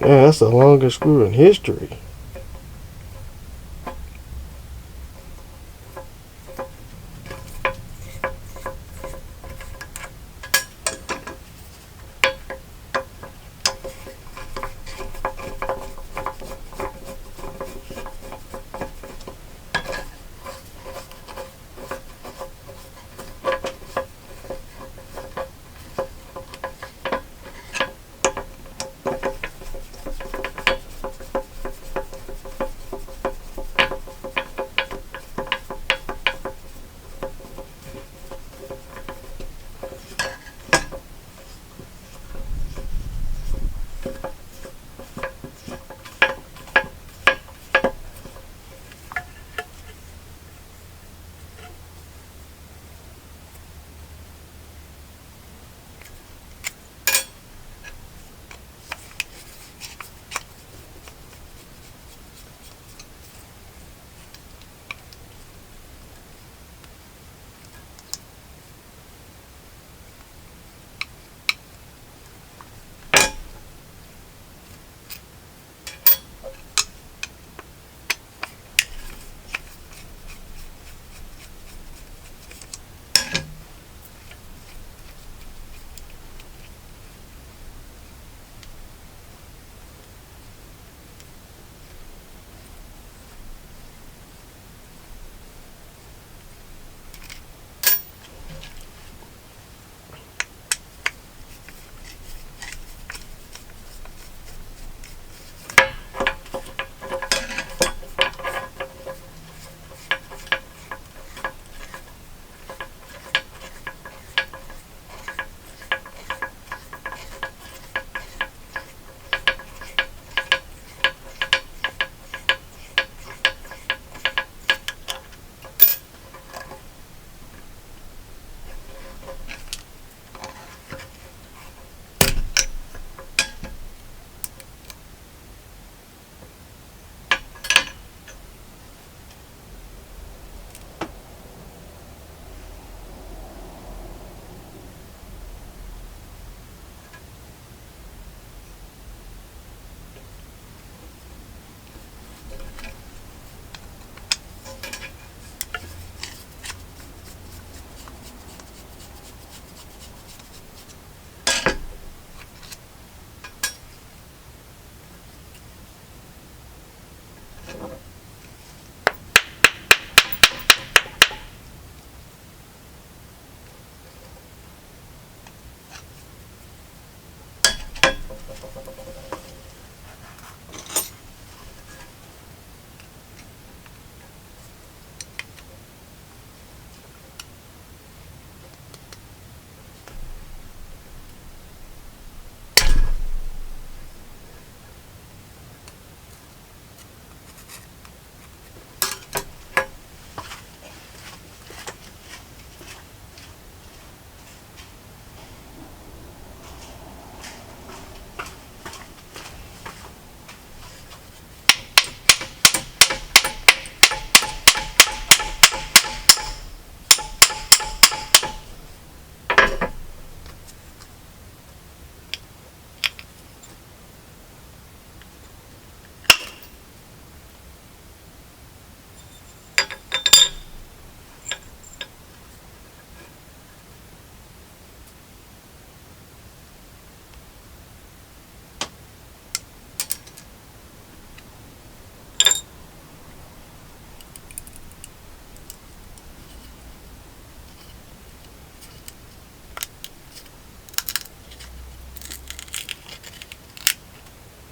Man, that's the longest screw in history.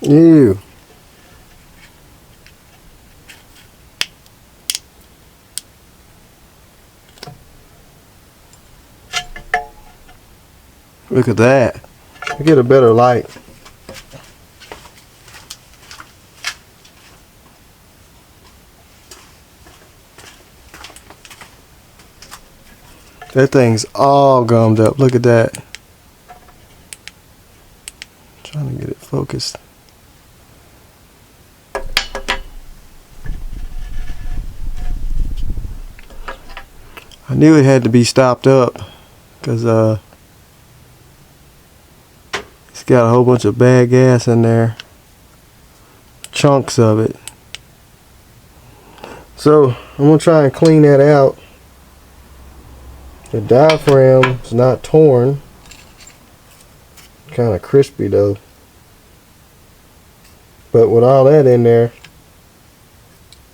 Ew. Look at that. Get a better light. That thing's all gummed up. Look at that. Trying to get it focused. I knew it had to be stopped up because it's got a whole bunch of bad gas in there. Chunks of it. So I'm going to try and clean that out. The diaphragm's not torn. Kind of crispy though. But with all that in there,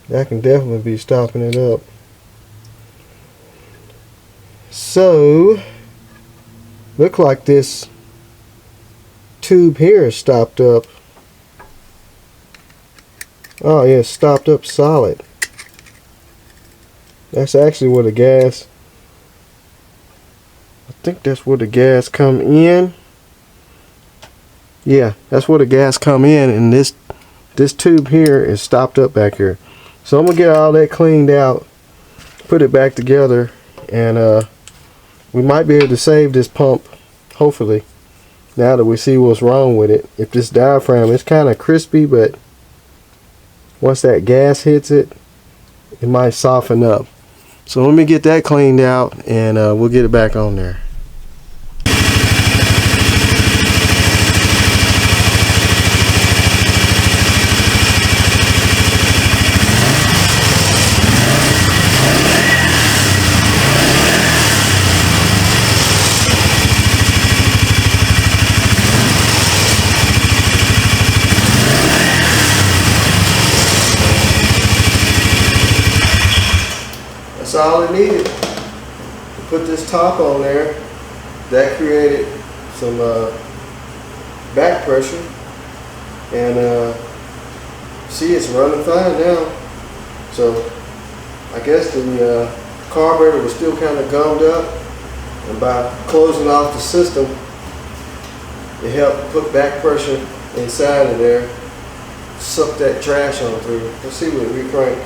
that can definitely be stopping it up. So, look like this tube here is stopped up. Oh yeah, it's stopped up solid. That's actually where the gas, I think that's where the gas come in. Yeah, that's where the gas come in, and this tube here is stopped up back here. So I'm gonna get all that cleaned out, put it back together, and we might be able to save this pump, hopefully, now that we see what's wrong with it. If this diaphragm is kind of crispy, but once that gas hits it, it might soften up. So let me get that cleaned out, and we'll get it back on there. That's all it needed to put this top on there. That created some back pressure, and see, it's running fine now. So I guess the carburetor was still kind of gummed up, and by closing off the system, it helped put back pressure inside of there, suck that trash on through. Let's see what we crank.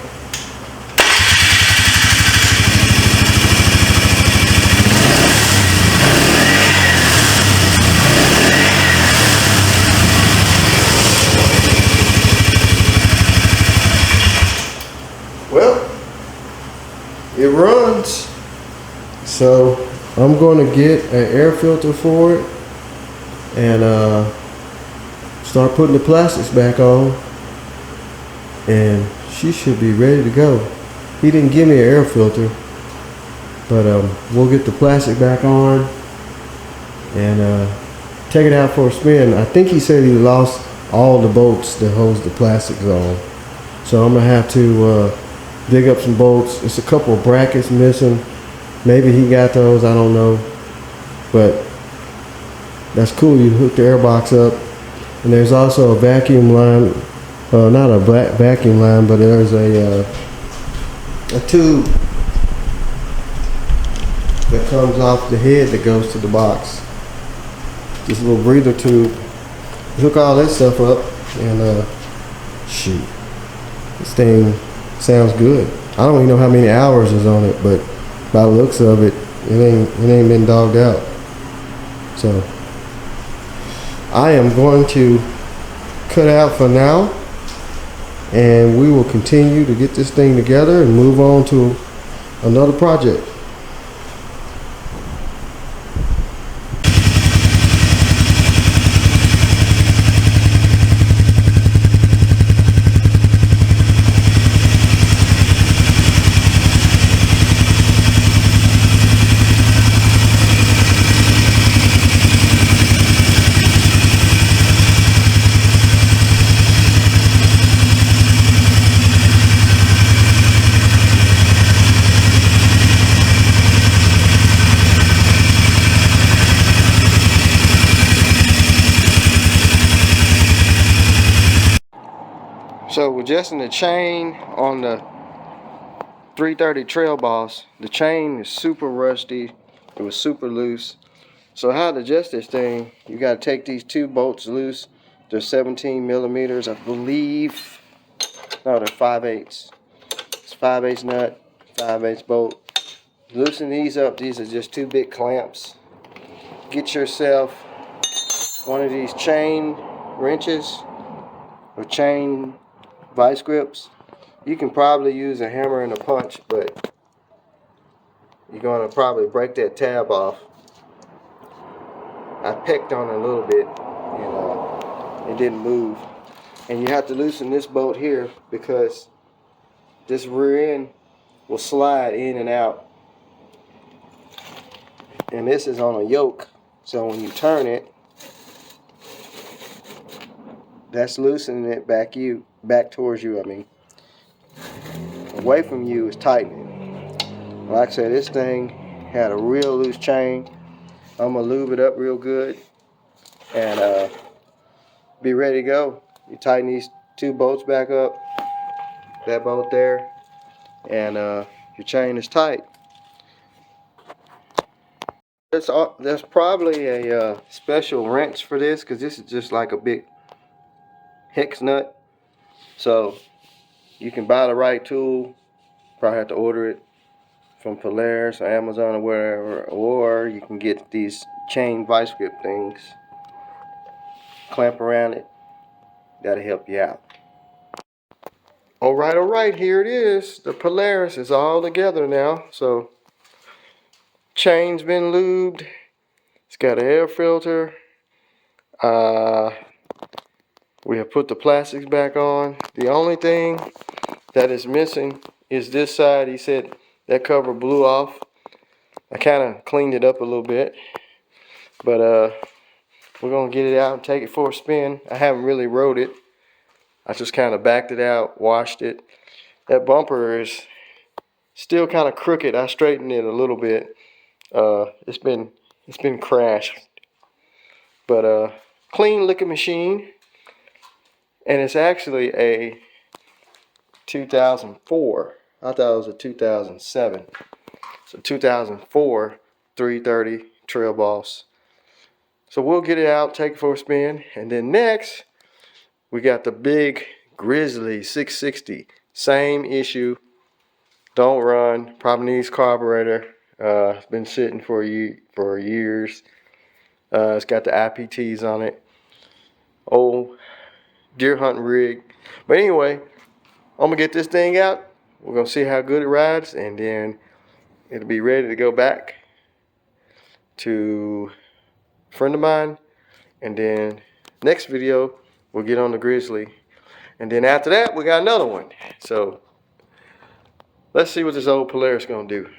Well, it runs, so I'm going to get an air filter for it and start putting the plastics back on, and she should be ready to go. He didn't give me an air filter, but we'll get the plastic back on and take it out for a spin. I think he said he lost all the bolts that holds the plastics on, so I'm gonna have to dig up some bolts. It's a couple of brackets missing. Maybe he got those, I don't know. But that's cool, you hook the air box up. And there's also a vacuum line, not a vacuum line, but there's a tube that comes off the head that goes to the box. This little breather tube. Hook all that stuff up, and shoot, this thing sounds good. I don't even know how many hours is on it, but by the looks of it, it ain't been dogged out. So I am going to cut out for now, and we will continue to get this thing together and move on to another project. So adjusting the chain on the 330 Trail Boss, the chain is super rusty. It was super loose. So how to adjust this thing, you got to take these two bolts loose. They're 17 millimeters, I believe. No, they're 5/8. It's 5/8 nut, 5/8 bolt. Loosen these up. These are just two big clamps. Get yourself one of these chain wrenches or chain vice grips. You can probably use a hammer and a punch, but you're going to probably break that tab off. I pecked on it a little bit and it didn't move. And you have to loosen this bolt here because this rear end will slide in and out. And this is on a yoke, so when you turn it, that's loosening it back towards you. I mean, away from you is tightening. Like I said, this thing had a real loose chain. I'm gonna lube it up real good and be ready to go. You tighten these two bolts back up, that bolt there, and your chain is tight. There's probably a special wrench for this because this is just like a big hex nut. So you can buy the right tool. Probably have to order it from Polaris or Amazon or wherever, or you can get these chain vice grip things, clamp around it. That'll help you out. All right, here it is. The Polaris is all together now. So chain's been lubed. It's got an air filter. We have put the plastics back on. The only thing that is missing is this side. He said that cover blew off. I kind of cleaned it up a little bit, but we're gonna get it out and take it for a spin. I haven't really rode it. I just kind of backed it out, washed it. That bumper is still kind of crooked. I straightened it a little bit. It's been crashed, but clean looking machine, and it's actually a 2004. I thought it was a 2007. It's a 2004 330 Trail Boss. So we'll get it out, take it for a spin, and then next we got the big Grizzly 660. Same issue. Don't run. Probably needs carburetor. It's been sitting for years. It's got the IPTs on it. Old deer hunting rig. But anyway, I'm gonna get this thing out. We're gonna see how good it rides, and then it'll be ready to go back to a friend of mine. And then next video we'll get on the Grizzly, and then after that we got another one. So let's see what this old Polaris gonna do.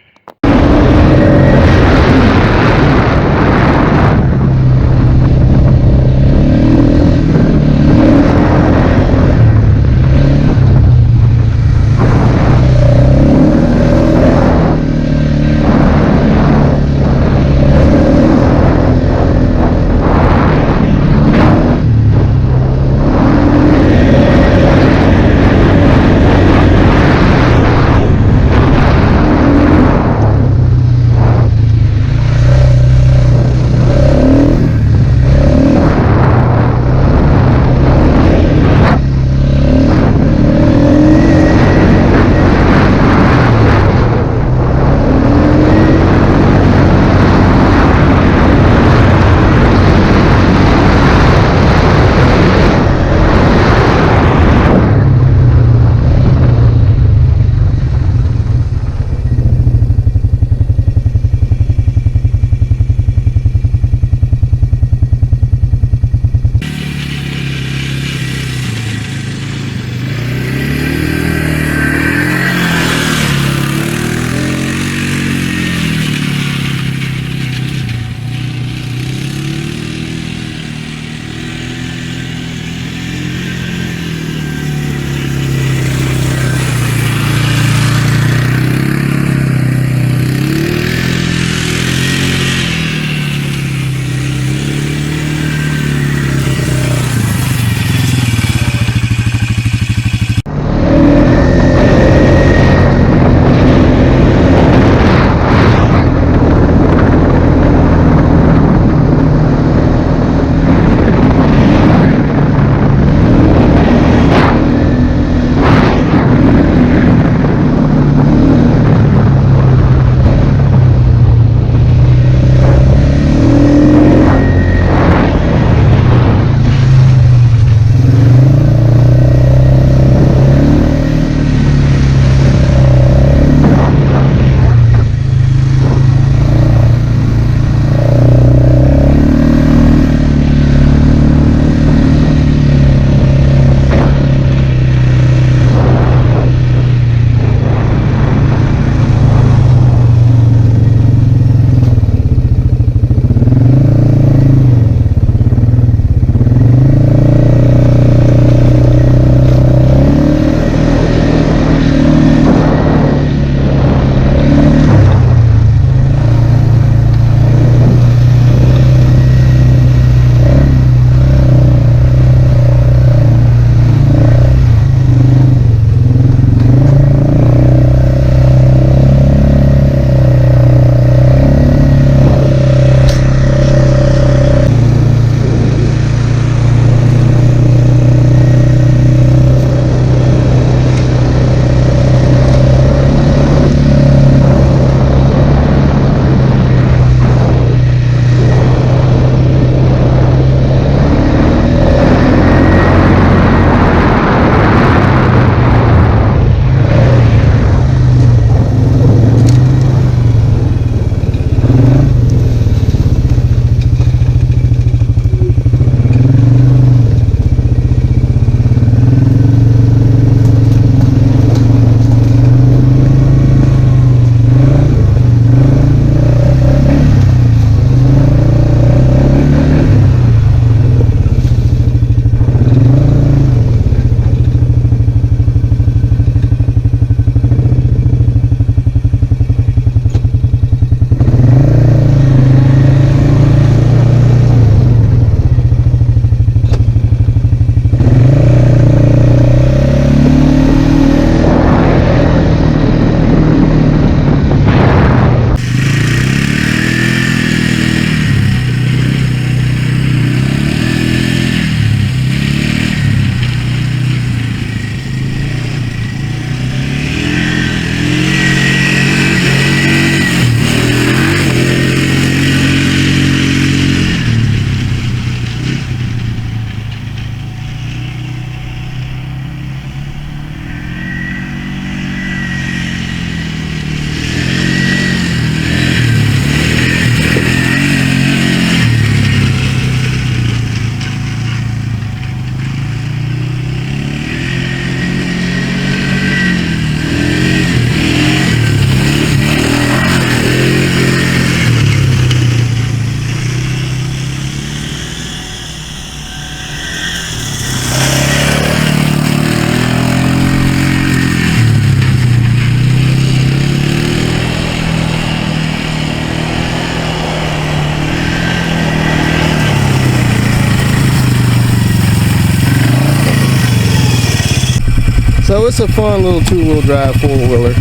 So it's a fun little two-wheel drive four-wheeler.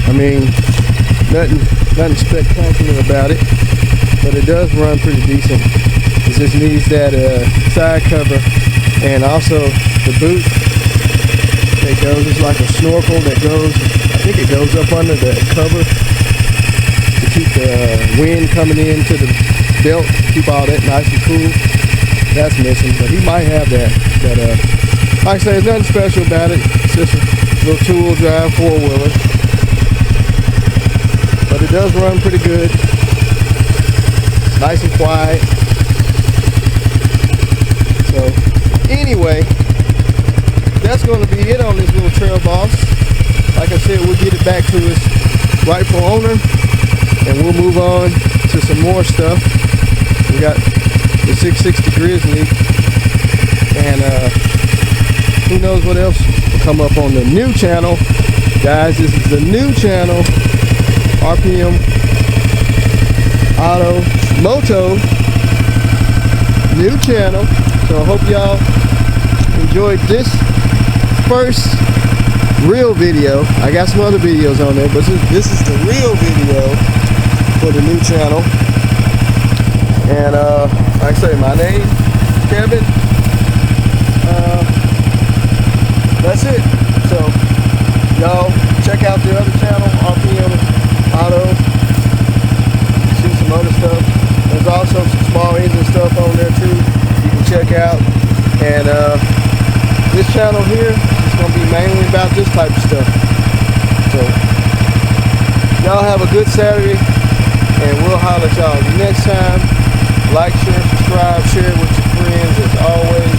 I mean, nothing spectacular about it, but it does run pretty decent. It just needs that side cover, and also the boot that goes, it's like a snorkel that goes, I think it goes up under the cover to keep the wind coming into the belt, keep all that nice and cool. That's missing, but he might have that. But like I say, there's nothing special about it. It's just a little two-wheel drive four-wheeler, but it does run pretty good. Nice and quiet. So anyway, that's going to be it on this little Trail Boss. Like I said, we'll get it back to its rightful owner, and we'll move on to some more stuff. We got the 660 Grizzly, and who knows what else will come up on the new channel. Guys, this is the new channel, RPM Auto Moto, new channel. So I hope y'all enjoyed this first real video. I got some other videos on there, but this is the real video for the new channel. And like I say, my name Kevin. That's it. So y'all check out the other channel, RPM Auto. See some other stuff. There's also some small engine stuff on there too you can check out. And this channel here is going to be mainly about this type of stuff. So y'all have a good Saturday, and we'll holler at y'all next time. Like, share, subscribe, share it with your friends as always.